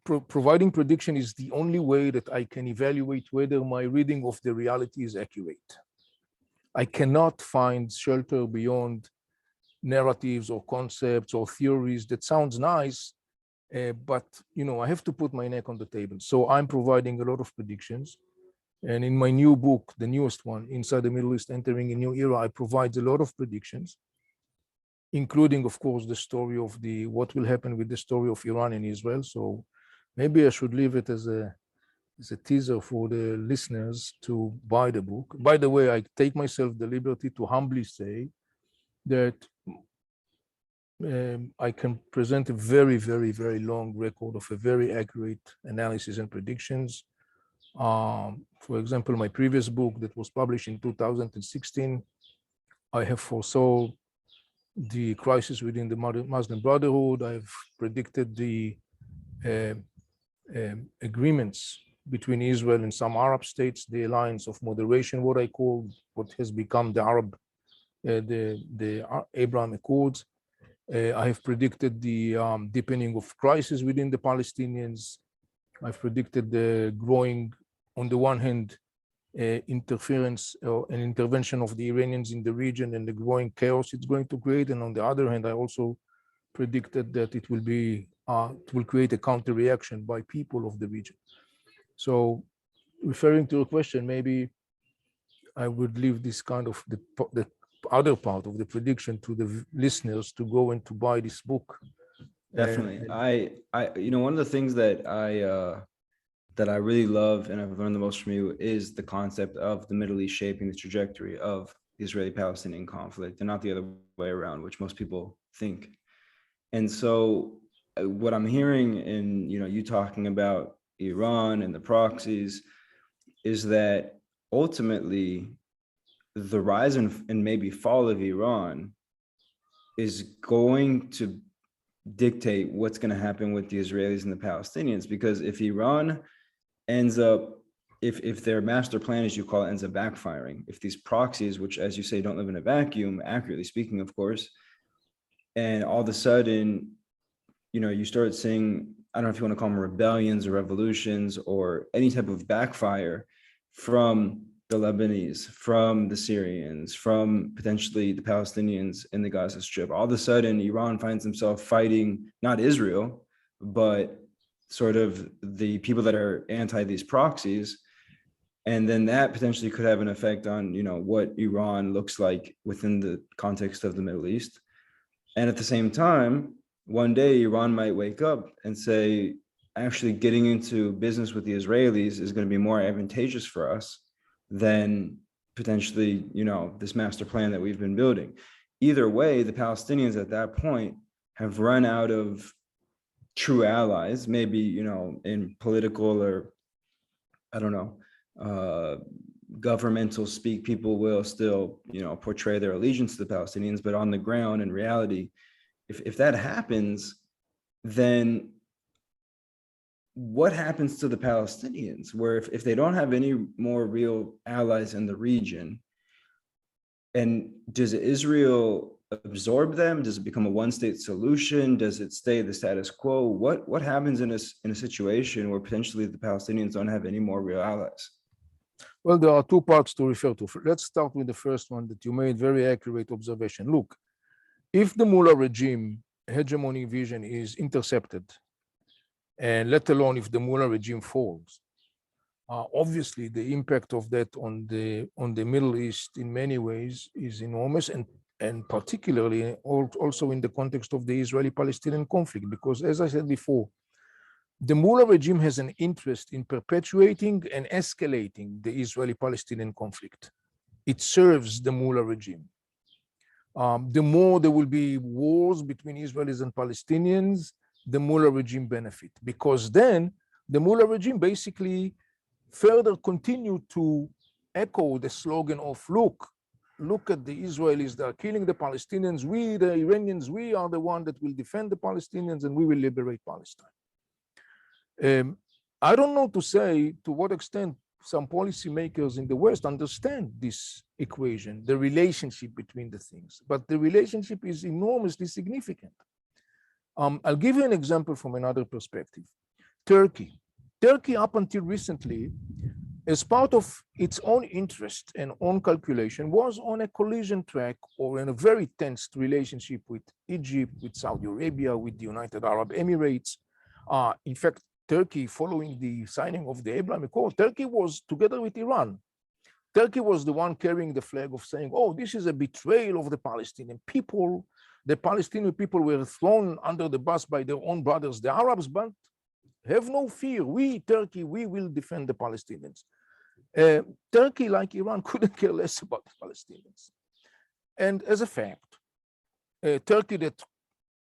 providing prediction is the only way that I can evaluate whether my reading of the reality is accurate. I cannot find shelter beyond narratives or concepts or theories that sounds nice, but I have to put my neck on the table. So I'm providing a lot of predictions. And in my new book, the newest one, Inside the Middle East, Entering a New Era, I provide a lot of predictions, including, of course, the story of what will happen with the story of Iran and Israel. So maybe I should leave it as a teaser for the listeners to buy the book. By the way, I take myself the liberty to humbly say that I can present a very, very, very long record of a very accurate analysis and predictions. For example, my previous book that was published in 2016, I have foresaw the crisis within the Muslim Brotherhood. I've predicted the agreements between Israel and some Arab states, the alliance of moderation, what has become the Abraham Accords. I have predicted the deepening of crisis within the Palestinians. I've predicted the growing, on the one hand, interference or an intervention of the Iranians in the region and the growing chaos it's going to create. And on the other hand, I also predicted that it will create a counter reaction by people of the region. So, referring to your question, maybe I would leave this kind of the other part of the prediction to the listeners to go and to buy this book. Definitely. I one of the things that I really love and I've learned the most from you is the concept of the Middle East shaping the trajectory of the Israeli-Palestinian conflict and not the other way around, which most people think. And so what I'm hearing in, you talking about Iran and the proxies is that ultimately the rise and maybe fall of Iran is going to dictate what's going to happen with the Israelis and the Palestinians, because if Iran ends up, if their master plan, as you call it, ends up backfiring, if these proxies, which as you say don't live in a vacuum, accurately speaking, of course, and all of a sudden, you start seeing, I don't know if you want to call them rebellions or revolutions or any type of backfire from the Lebanese, from the Syrians, from potentially the Palestinians in the Gaza Strip. All of a sudden, Iran finds himself fighting not Israel, but sort of the people that are anti these proxies. And then that potentially could have an effect on, what Iran looks like within the context of the Middle East. And at the same time, one day Iran might wake up and say, actually getting into business with the Israelis is going to be more advantageous for us than potentially, this master plan that we've been building. Either way, the Palestinians at that point have run out of true allies, maybe, in political or, I don't know, governmental speak, people will still, portray their allegiance to the Palestinians, but on the ground, in reality, if that happens, then what happens to the Palestinians, where if they don't have any more real allies in the region, and does Israel absorb them? Does it become a one-state solution? Does it stay the status quo? What happens in a situation where potentially the Palestinians don't have any more real allies? Well, there are two parts to refer to. Let's start with the first one that you made, very accurate observation. Look, if the Mullah regime hegemony vision is intercepted, and let alone if the Mullah regime falls, obviously the impact of that on the Middle East in many ways is enormous, and particularly also in the context of the Israeli-Palestinian conflict, because as I said before, the Mullah regime has an interest in perpetuating and escalating the Israeli-Palestinian conflict. It serves the Mullah regime. The more there will be wars between Israelis and Palestinians, the Mullah regime benefit, because then the Mullah regime basically further continue to echo the slogan of, look at the Israelis, they are killing the Palestinians, we, the Iranians, we are the one that will defend the Palestinians and we will liberate Palestine. I don't know to say to what extent some policymakers in the West understand this equation, the relationship between the things, but the relationship is enormously significant. I'll give you an example from another perspective. Turkey, up until recently, as part of its own interest and own calculation, was on a collision track or in a very tense relationship with Egypt, with Saudi Arabia, with the United Arab Emirates. In fact, Turkey, following the signing of the Abraham Accord, Turkey was together with Iran. Turkey was the one carrying the flag of saying, oh, this is a betrayal of the Palestinian people. The Palestinian people were thrown under the bus by their own brothers, the Arabs, but have no fear. We, Turkey, we will defend the Palestinians. Turkey, like Iran, couldn't care less about the Palestinians. And as a fact, Turkey that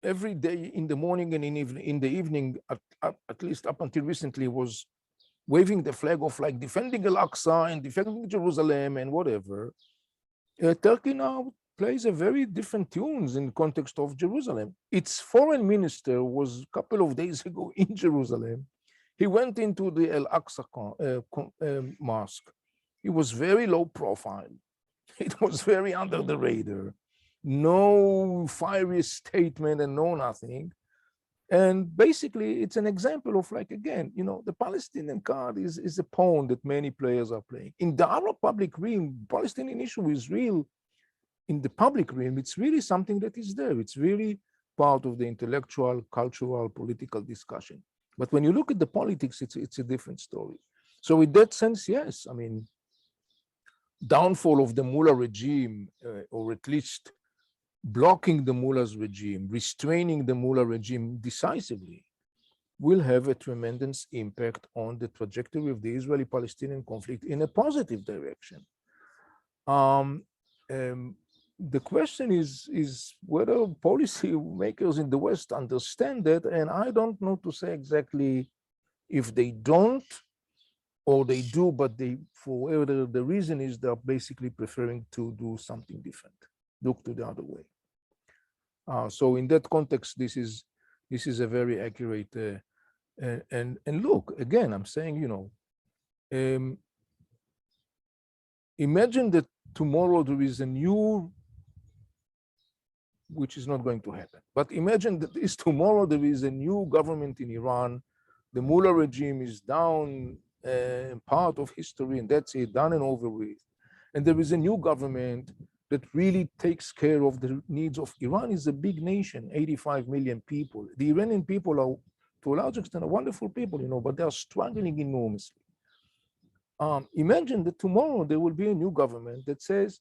every day in the morning and in the evening, at least up until recently, was waving the flag of like defending Al-Aqsa and defending Jerusalem and whatever. Turkey now plays a very different tunes in context of Jerusalem. Its foreign minister was a couple of days ago in Jerusalem. He went into the Al-Aqsa mosque. He was very low profile. It was very under the radar. No fiery statement and no nothing. And basically, it's an example of like, again, you know, the Palestinian card is a pawn that many players are playing. In the Arab public realm, Palestinian issue is real. In the public realm, it's really something that is there. It's really part of the intellectual, cultural, political discussion. But when you look at the politics, it's a different story. So in that sense, yes, I mean, downfall of the Mullah regime, or at least blocking the Mullah's regime, restraining the Mullah regime decisively, will have a tremendous impact on the trajectory of the Israeli-Palestinian conflict in a positive direction. The question is whether policy makers in the West understand that, and I don't know to say exactly if they don't or they do, but for whatever the reason is, they're basically preferring to do something different, look to the other way. So in that context, this is a very accurate, and look, again, I'm saying, you know, imagine that tomorrow there is a new, which is not going to happen, but imagine that tomorrow there is a new government in Iran, the Mullah regime is down, part of history, and that's it, done and over with. And there is a new government that really takes care of the needs of Iran. Is a big nation, 85 million people. The Iranian people are, to a large extent, wonderful people, you know, but they are struggling enormously. Imagine that tomorrow there will be a new government that says,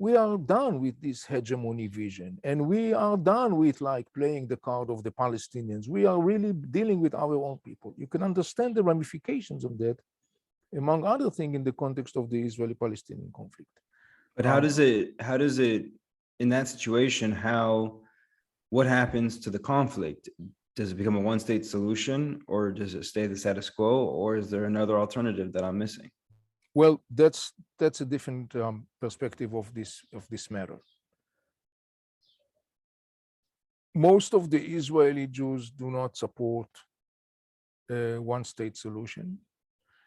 we are done with this hegemony vision, and we are done with like playing the card of the Palestinians. We are really dealing with our own people. You can understand the ramifications of that, among other things, in the context of the Israeli-Palestinian conflict. But how does it, in that situation, what happens to the conflict? Does it become a one-state solution, or does it stay the status quo, or is there another alternative that I'm missing? Well, that's a different perspective of this matter. Most of the Israeli Jews do not support a one-state solution.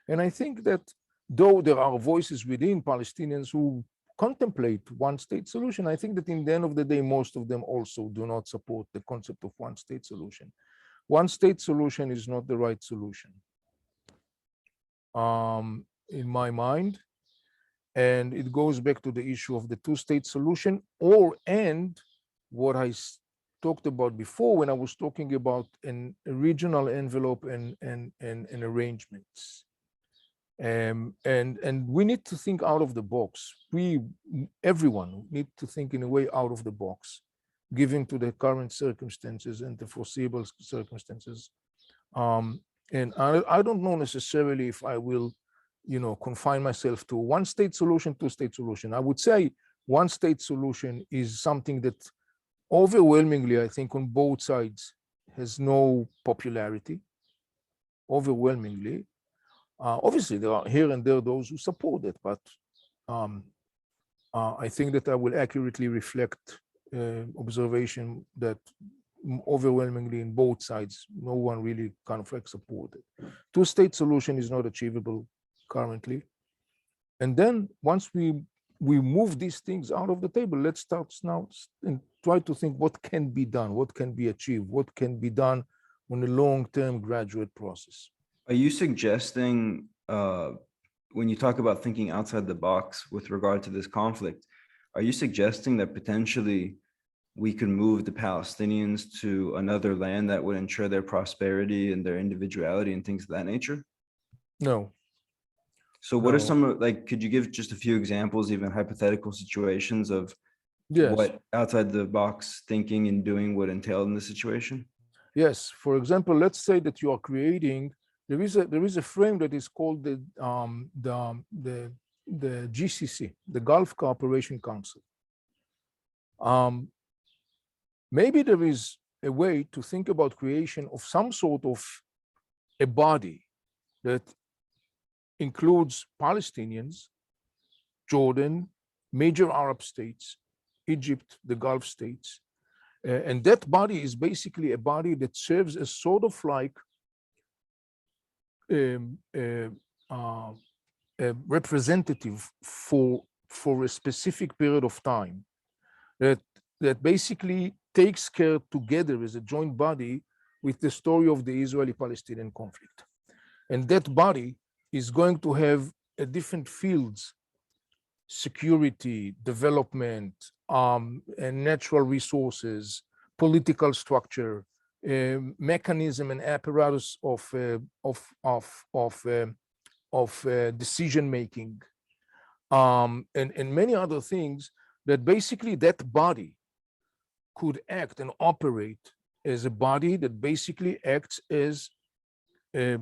And I think that though there are voices within Palestinians who contemplate one-state solution, I think that in the end of the day, most of them also do not support the concept of one-state solution. One-state solution is not the right solution, in my mind. And it goes back to the issue of the two-state solution, and what I talked about before when I was talking about a regional envelope and arrangements. And we need to think out of the box. Everyone need to think in a way out of the box, given to the current circumstances and the foreseeable circumstances. And I don't know necessarily if I will, confine myself to one-state solution, two-state solution. I would say one-state solution is something that overwhelmingly, I think, on both sides has no popularity, overwhelmingly. Obviously, there are here and there those who support it, but I think that I will accurately reflect observation that overwhelmingly in both sides, no one really kind of like supported. Two-state solution is not achievable currently. And then once we move these things out of the table, let's start now and try to think what can be done, what can be achieved, what can be done on a long-term graduate process. Are you suggesting, when you talk about thinking outside the box with regard to this conflict, are you suggesting that potentially we could move the Palestinians to another land that would ensure their prosperity and their individuality and things of that nature? No. So what are some, could you give just a few examples, even hypothetical situations of what outside the box thinking and doing would entail in this situation? Yes. For example, let's say that you are creating, there is a frame that is called the GCC, the Gulf Cooperation Council. Maybe there is a way to think about creation of some sort of a body that includes Palestinians, Jordan, major Arab states, Egypt, the Gulf states. And that body is basically a body that serves as sort of like a representative for a specific period of time that basically takes care together as a joint body with the story of the Israeli-Palestinian conflict. And that body is going to have different fields: security, development, and natural resources, political structure, mechanism and apparatus of decision making, and many other things that basically that body could act and operate as a body that basically acts as a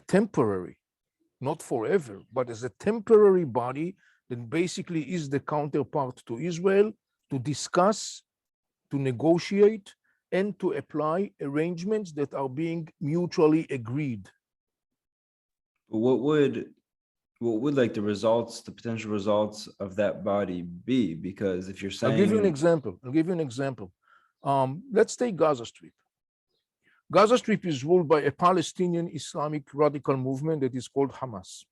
temporary, not forever, but as a temporary body that basically is the counterpart to Israel to discuss, to negotiate, and to apply arrangements that are being mutually agreed. What would like the results, the potential results of that body be? Because if you're saying, I'll give you an example. Let's take Gaza Strip. Gaza Strip is ruled by a Palestinian Islamic radical movement that is called Hamas.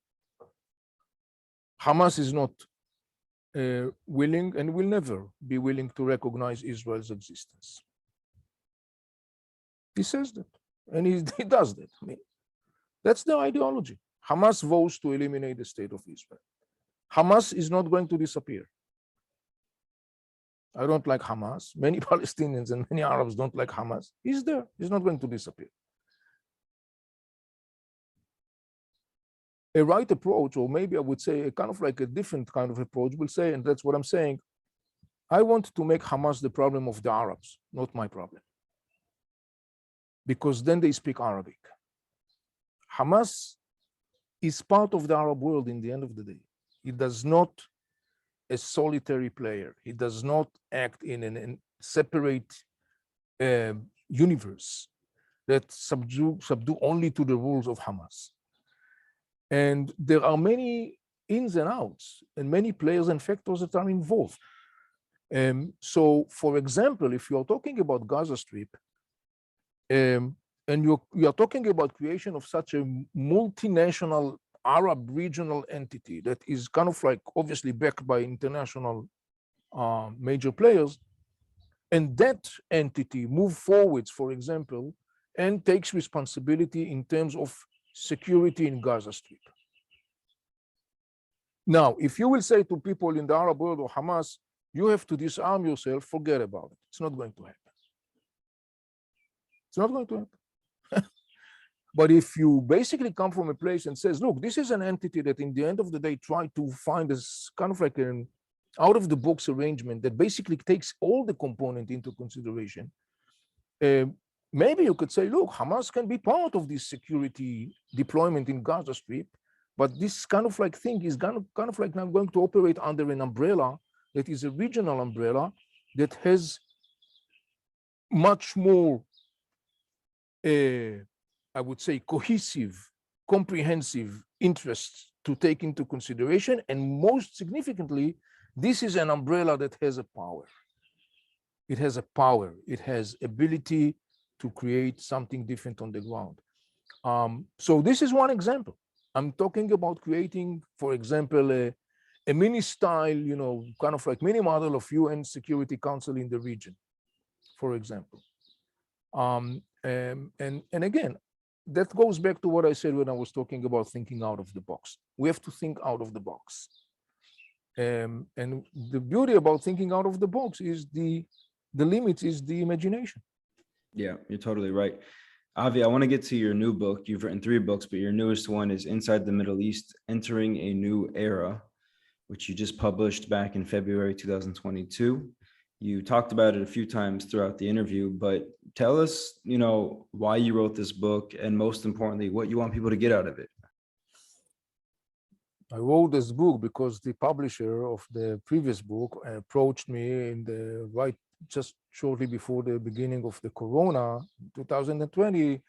Hamas is not willing and will never be willing to recognize Israel's existence. He says that, and he does that. I mean, that's their ideology. Hamas vows to eliminate the state of Israel. Hamas is not going to disappear. I don't like Hamas. Many Palestinians and many Arabs don't like Hamas. He's there. He's not going to disappear. A right approach, or maybe I would say a kind of like a different kind of approach, will say, and that's what I'm saying, I want to make Hamas the problem of the Arabs, not my problem. Because then they speak Arabic. Hamas is part of the Arab world in the end of the day. It does not a solitary player. He does not act in a separate universe that subdue only to the rules of Hamas. And there are many ins and outs and many players and factors that are involved. So, for example, if you are talking about Gaza Strip, and you are talking about creation of such a multinational Arab regional entity that is kind of like obviously backed by international major players, and that entity move forwards, for example, and takes responsibility in terms of security in Gaza Strip. Now, if you will say to people in the Arab world or Hamas, you have to disarm yourself, forget about it. It's not going to happen. It's not going to happen. But if you basically come from a place and says, look, this is an entity that in the end of the day try to find this kind of like an out of the box arrangement that basically takes all the component into consideration, maybe you could say, look, Hamas can be part of this security deployment in Gaza Strip, but this kind of like thing is kind of like now going to operate under an umbrella that is a regional umbrella that has much more, I would say, cohesive, comprehensive interests to take into consideration. And most significantly, this is an umbrella that has a power. It has a power. It has ability to create something different on the ground. So this is one example. I'm talking about creating, for example, a mini style, kind of like mini model of UN Security Council in the region, for example. And again, that goes back to what I said when I was talking about thinking out of the box. We have to think out of the box. And the beauty about thinking out of the box is the limit is the imagination. Yeah, you're totally right. Avi, I want to get to your new book. You've written 3 books, but your newest one is Inside the Middle East, Entering a New Era, which you just published back in February 2022. You talked about it a few times throughout the interview, but tell us, why you wrote this book, and most importantly, what you want people to get out of it. I wrote this book because the publisher of the previous book approached me just shortly before the beginning of the Corona, 2020.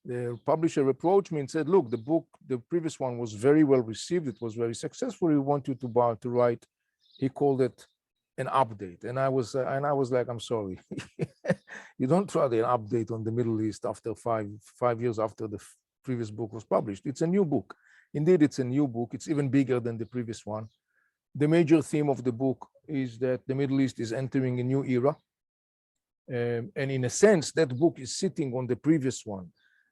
The publisher approached me and said, look, the previous one was very well received. It was very successful. We want you to write, he called it an update. And I was like, I'm sorry, you don't write an update on the Middle East after five years after the previous book was published. It's a new book. Indeed, it's a new book. It's even bigger than the previous one. The major theme of the book is that the Middle East is entering a new era. And in a sense, that book is sitting on the previous one.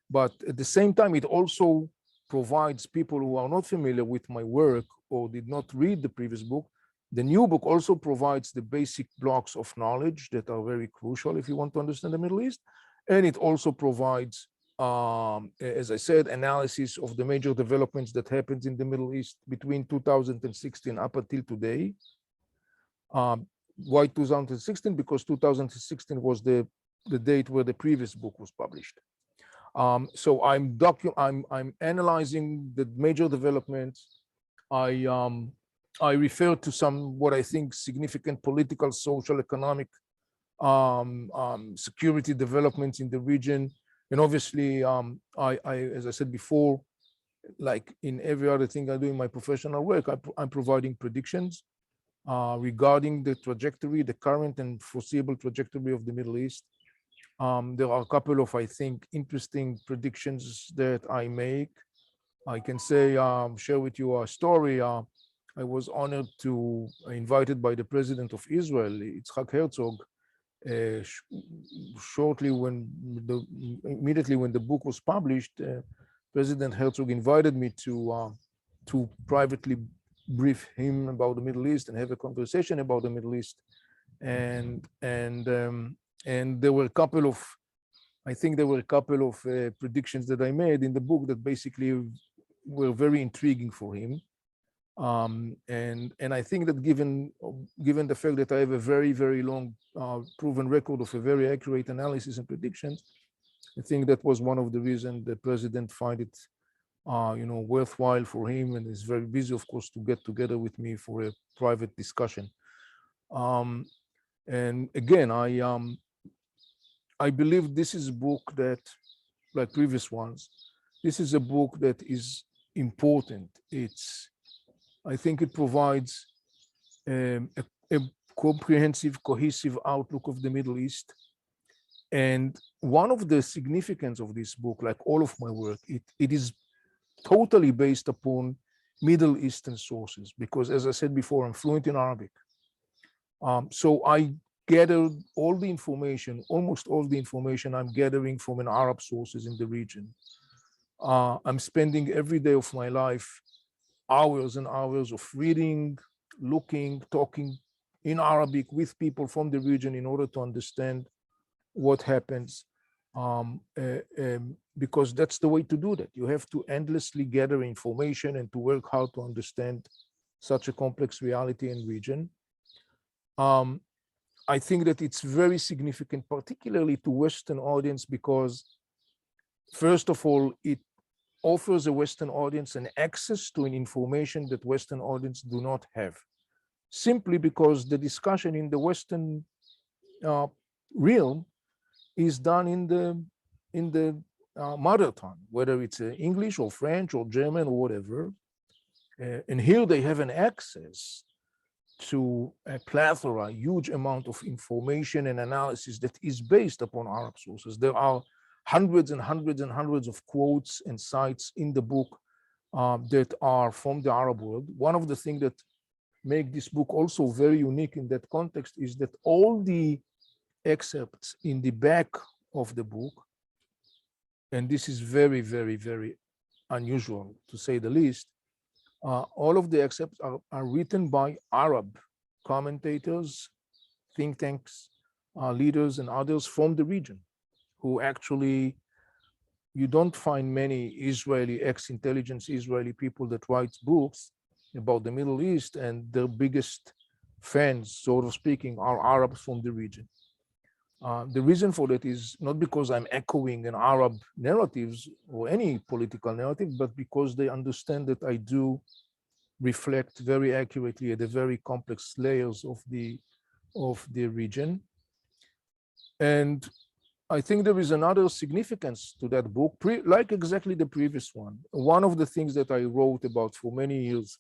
But at the same time, it also provides people who are not familiar with my work or did not read the previous book. The new book also provides the basic blocks of knowledge that are very crucial if you want to understand the Middle East. And it also provides, as I said, analysis of the major developments that happened in the Middle East between 2016 up until today. Why 2016? Because 2016 was the date where the previous book was published. So I'm analyzing the major developments. I refer to some what I think significant political, social, economic, security developments in the region. And obviously, as I said before, like in every other thing I do in my professional work, I'm providing predictions regarding the trajectory, the current and foreseeable trajectory of the Middle East. There are a couple of, I think, interesting predictions that I make. I can say, share with you a story. I was honored to invited by the president of Israel, Yitzhak Herzog, immediately when the book was published. President Herzog invited me to privately brief him about the Middle East and have a conversation about the Middle East. And there were a couple of, predictions that I made in the book that basically were very intriguing for him. And I think that given the fact that I have a very, very long proven record of a very accurate analysis and predictions, I think that was one of the reasons the president find it worthwhile for him, and is very busy, of course, to get together with me for a private discussion. And again, I believe this is a book that, like previous ones, this is a book that is important. I think it provides a comprehensive, cohesive outlook of the Middle East. And one of the significance of this book, like all of my work, it is totally based upon Middle Eastern sources, because as I said before, I'm fluent in Arabic. So I gathered all the information, almost all the information I'm gathering from an Arab sources in the region. I'm spending every day of my life hours and hours of reading, looking, talking in Arabic with people from the region in order to understand what happens, because that's the way to do that. You have to endlessly gather information and to work hard to understand such a complex reality and region. I think that it's very significant, particularly to Western audience, because first of all, it offers a Western audience an access to an information that Western audience do not have, simply because the discussion in the Western realm is done in the mother tongue, whether it's English or French or German or whatever. And here they have an access to a plethora, a huge amount of information and analysis that is based upon Arab sources. There are hundreds and hundreds and hundreds of quotes and sites in the book that are from the Arab world. One of the things that make this book also very unique in that context is that all the excerpts in the back of the book, and this is very, very, very unusual to say the least, all of the excerpts are written by Arab commentators, think tanks, leaders, and others from the region, who actually, you don't find many Israeli, ex-intelligence Israeli people that write books about the Middle East, and their biggest fans, sort of speaking, are Arabs from the region. The reason for that is not because I'm echoing an Arab narratives or any political narrative, but because they understand that I do reflect very accurately at the very complex layers of the region. And I think there is another significance to that book, like exactly the previous one. One of the things that I wrote about for many years,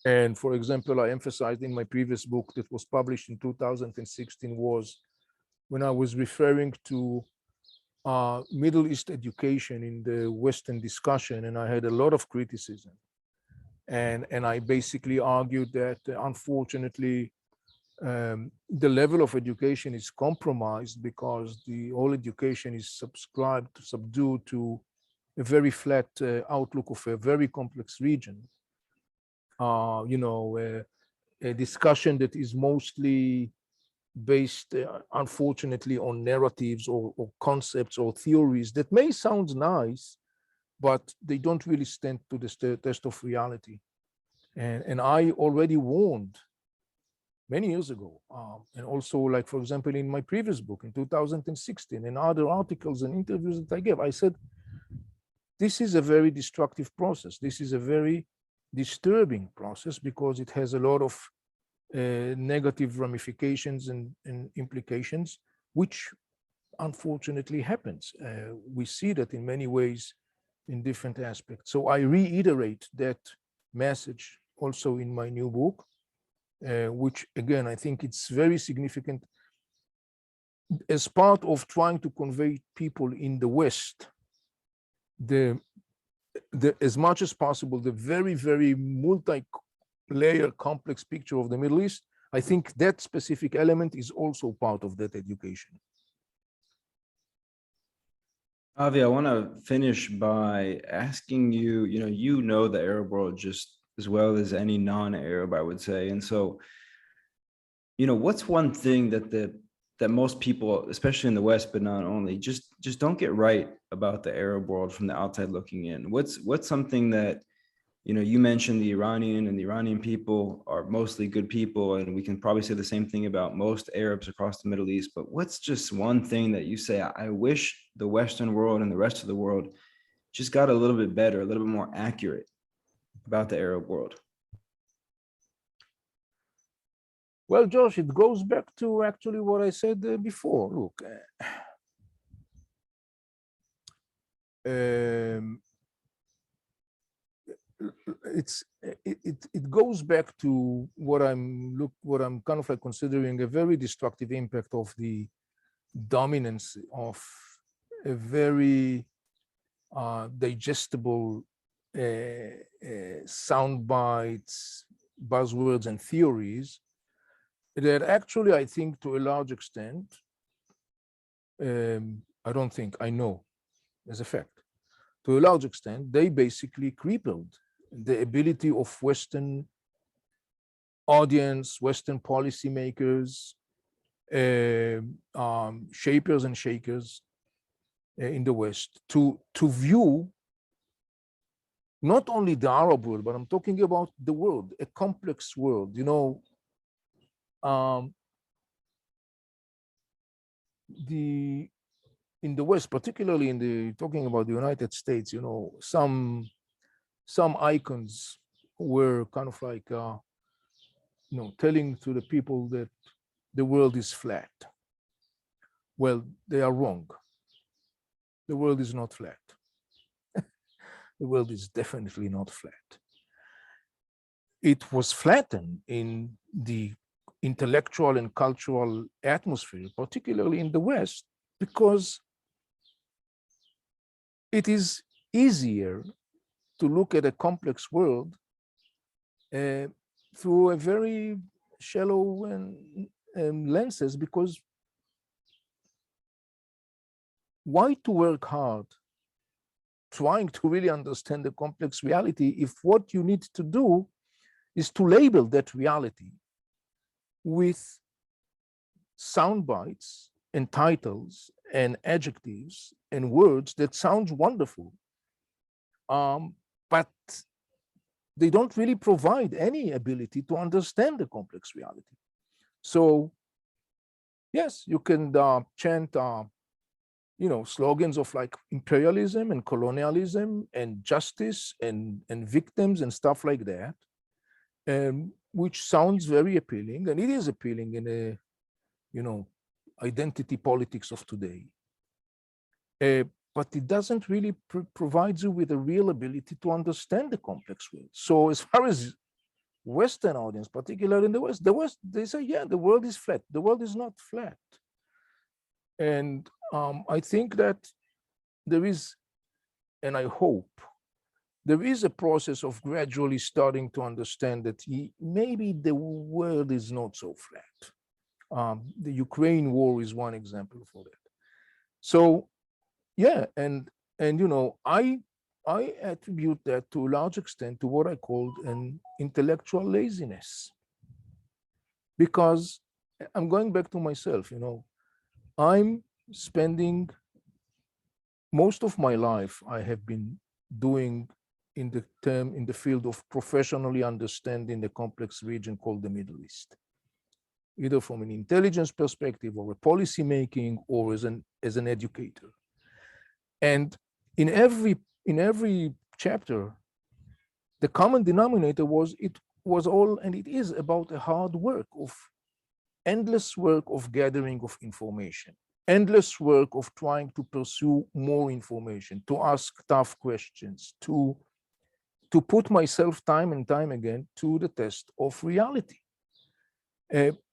and for example, I emphasized in my previous book that was published in 2016, was when I was referring to Middle East education in the Western discussion, and I had a lot of criticism. And I basically argued that, unfortunately, the level of education is compromised because the whole education is subdued to a very flat outlook of a very complex region. A discussion that is mostly based, unfortunately, on narratives or concepts or theories that may sound nice, but they don't really stand to the test of reality. And I already warned many years ago, and also, like, for example, in my previous book in 2016, and other articles and interviews that I gave, I said, this is a very destructive process. This is a very disturbing process because it has a lot of negative ramifications and implications, which unfortunately happens. We see that in many ways in different aspects. So I reiterate that message also in my new book, which again, I think it's very significant as part of trying to convey people in the West, as much as possible, the very, very multi-layer complex picture of the Middle East. I think that specific element is also part of that education. Avi, I want to finish by asking you, you know the Arab world just as well as any non-Arab, I would say. And so, what's one thing that most people, especially in the West, but not only, just don't get right about the Arab world from the outside looking in? What's something that, you mentioned the Iranian people are mostly good people, and we can probably say the same thing about most Arabs across the Middle East, but what's just one thing that you say, I wish the Western world and the rest of the world just got a little bit better, a little bit more accurate about the Arab world? Well, Josh, it goes back to actually what I said before. Look, it goes back to what I'm kind of like considering a very destructive impact of the dominance of a very digestible sound bites, buzzwords, and theories that actually, I think, to a large extent, I don't think, I know as a fact, to a large extent, they basically crippled the ability of Western audience, Western policymakers, shapers and shakers in the West to view not only the Arab world, but I'm talking about the world, a complex world. You know, in the West, particularly in the talking about the United States, you know, some icons were kind of like you know, telling to the people that the world is flat. Well, they are wrong. The world is not flat. The world is definitely not flat. It was flattened in the intellectual and cultural atmosphere, particularly in the West, because it is easier to look at a complex world through a very shallow lenses, because why to work hard trying to really understand the complex reality if what you need to do is to label that reality with sound bites and titles and adjectives and words that sound wonderful, but they don't really provide any ability to understand the complex reality. So yes, you can chant you know, slogans of like imperialism and colonialism and justice and victims and stuff like that, which sounds very appealing, and it is appealing in a, you know, identity politics of today. But it doesn't really provide you with a real ability to understand the complex world. So as far as Western audience, particularly in the West, they say, yeah, the world is flat. The world is not flat. And I think that there is, and I hope, there is a process of gradually starting to understand that maybe the world is not so flat. The Ukraine war is one example for that. So, yeah, and you know, I attribute that to a large extent to what I called an intellectual laziness, because I'm going back to myself. You know, I'm spending most of my life, I have been doing in the field of professionally understanding the complex region called the Middle East, either from an intelligence perspective or a policy making or as an educator. And in every chapter, the common denominator was it was all, and it is about a hard work of endless work of gathering of information, endless work of trying to pursue more information, to ask tough questions, to put myself time and time again to the test of reality.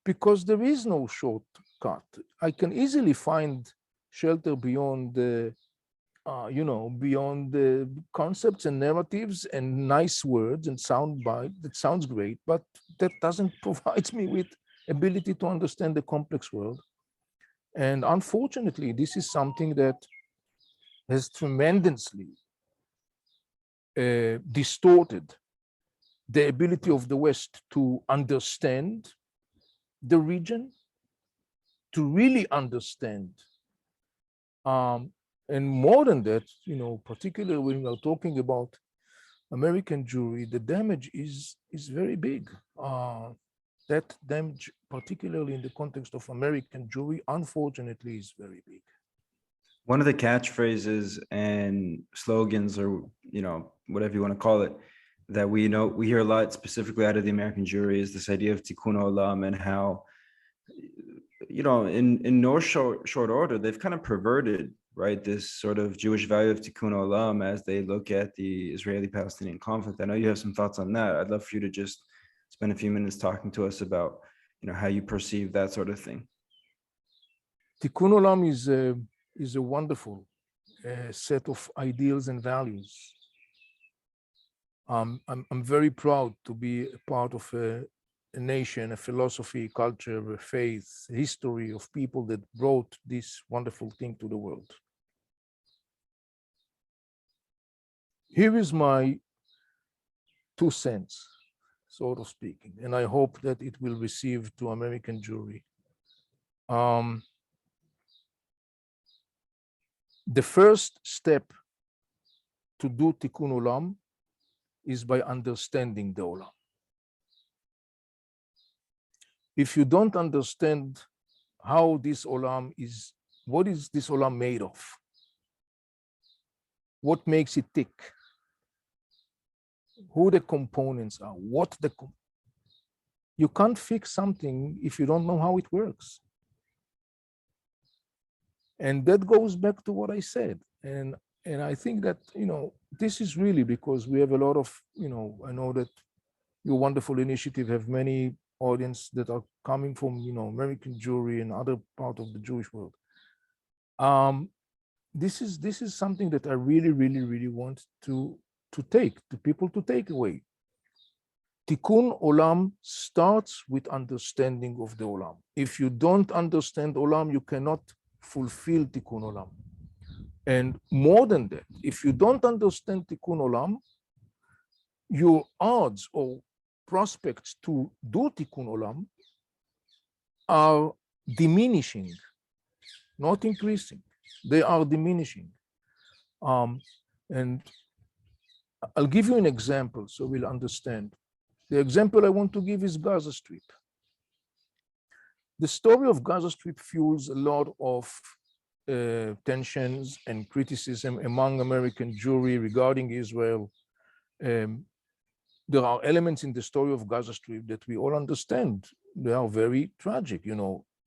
Because there is no shortcut. I can easily find shelter beyond the, you know, beyond the concepts and narratives and nice words and sound bite that sounds great, but that doesn't provide me with ability to understand the complex world. And unfortunately, this is something that has tremendously distorted the ability of the West to understand the region, to really understand. And more than that, you know, particularly when we're talking about American Jewry, the damage is very big. That damage, particularly in the context of American Jewry, unfortunately, is very big. One of the catchphrases and slogans, or, you know, whatever you want to call it, that we hear a lot specifically out of the American Jewry is this idea of tikkun olam, and how, you know, in no short order, they've kind of perverted, right, this sort of Jewish value of tikkun olam as they look at the Israeli-Palestinian conflict. I know you have some thoughts on that. I'd love for you to just spend a few minutes talking to us about, you know, how you perceive that sort of thing. Tikkun olam is a wonderful set of ideals and values. I'm very proud to be a part of a nation, a philosophy, culture, a faith, history of people that brought this wonderful thing to the world. Here is my 2 cents, sort of speaking, and I hope that it will receive to American jury. The first step to do tikkun olam is by understanding the olam. If you don't understand how this olam is, what is this olam made of? What makes it tick? Who the components are, you can't fix something if you don't know how it works. And that goes back to what I said. And I think that, this is really because we have a lot of, I know that your wonderful initiative have many audience that are coming from, American Jewry and other part of the Jewish world. This is something that I really want to people to take away. Tikkun olam starts with understanding of the olam. If you don't understand olam, you cannot fulfill tikkun olam. And more than that, if you don't understand tikkun olam, your odds or prospects to do tikkun olam are diminishing, not increasing. They are diminishing. And I'll give you an example so we'll understand. The example I want to give is Gaza Strip. The story of Gaza Strip fuels a lot of tensions and criticism among American Jewry regarding Israel. There are elements in the story of Gaza Strip that we all understand. They are very tragic.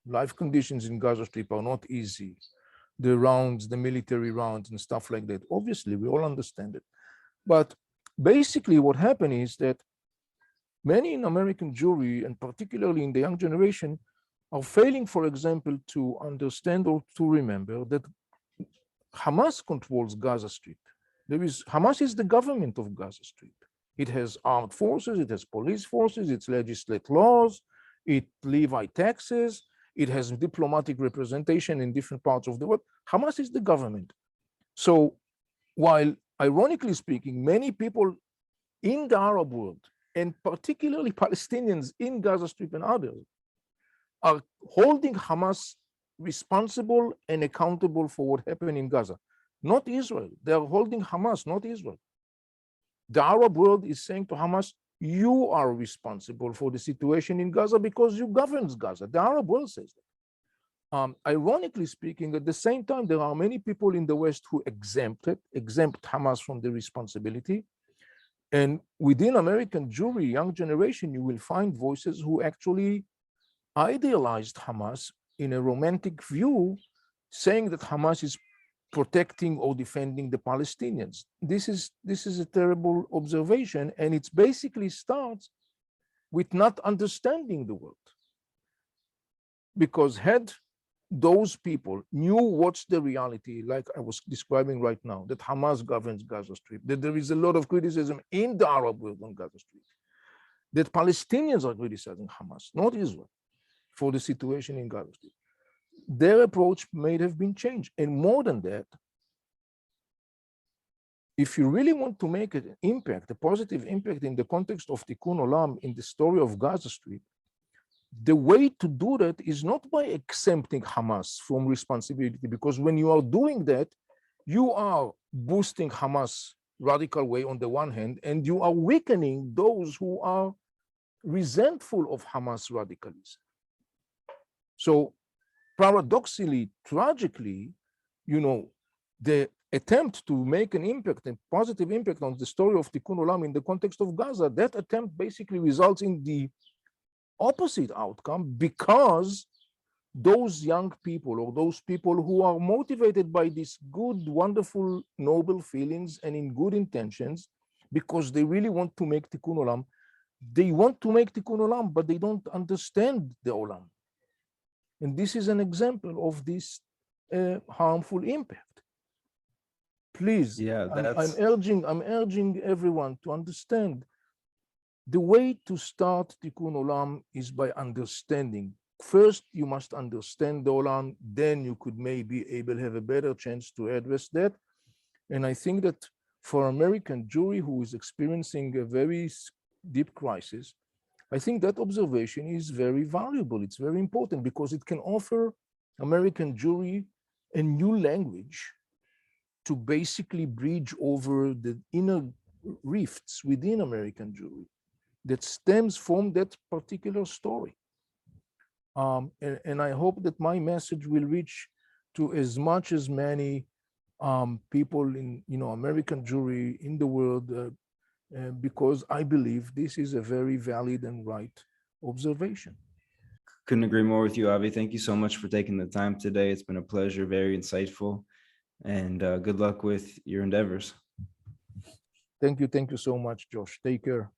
Life conditions in Gaza Strip are not easy. The rounds, the military rounds and stuff like that. Obviously, we all understand it. But basically what happened is that many in American Jewry, and particularly in the young generation, are failing, for example, to understand or to remember that Hamas controls Gaza Strip. Hamas is the government of Gaza Strip. It has armed forces, it has police forces, it legislates laws, it levies taxes, it has diplomatic representation in different parts of the world. Hamas is the government. So while, ironically speaking, many people in the Arab world, and particularly Palestinians in Gaza Strip and others, are holding Hamas responsible and accountable for what happened in Gaza. Not Israel. They are holding Hamas, not Israel. The Arab world is saying to Hamas, you are responsible for the situation in Gaza because you govern Gaza. The Arab world says that. Ironically speaking, at the same time, there are many people in the West who exempt Hamas from the responsibility. And within American Jewry, young generation, you will find voices who actually idealized Hamas in a romantic view, saying that Hamas is protecting or defending the Palestinians. This is a terrible observation, and it basically starts with not understanding the world. Because had those people knew what's the reality, like I was describing right now, that Hamas governs Gaza Strip, that there is a lot of criticism in the Arab world on Gaza Strip, that Palestinians are criticizing Hamas, not Israel, for the situation in Gaza Strip, their approach may have been changed. And more than that, if you really want to make an impact, a positive impact in the context of Tikkun Olam in the story of Gaza Strip, the way to do that is not by exempting Hamas from responsibility, because when you are doing that, you are boosting Hamas radical way on the one hand, and you are weakening those who are resentful of Hamas radicalism. So paradoxically, tragically, the attempt to make an impact, a positive impact on the story of Tikkun Olam in the context of Gaza, that attempt basically results in the opposite outcome, because those young people or those people who are motivated by these good, wonderful, noble feelings and in good intentions, because they really want to make Tikkun Olam, they want to make Tikkun Olam, but they don't understand the Olam. And this is an example of this harmful impact. Please, Yeah, I'm that's urging everyone to understand the way to start Tikkun Olam is by understanding. First, you must understand the Olam, then you could maybe able have a better chance to address that. And I think that for American Jewry who is experiencing a very deep crisis, I think that observation is very valuable. It's very important because it can offer American Jewry a new language to basically bridge over the inner rifts within American Jewry that stems from that particular story. And I hope that my message will reach to as much as many people in American Jewry in the world, because I believe this is a very valid and right observation. couldn't agree more with you, Avi. Thank you so much for taking the time today. It's been a pleasure, very insightful, and good luck with your endeavors. Thank you so much, Josh. Take care.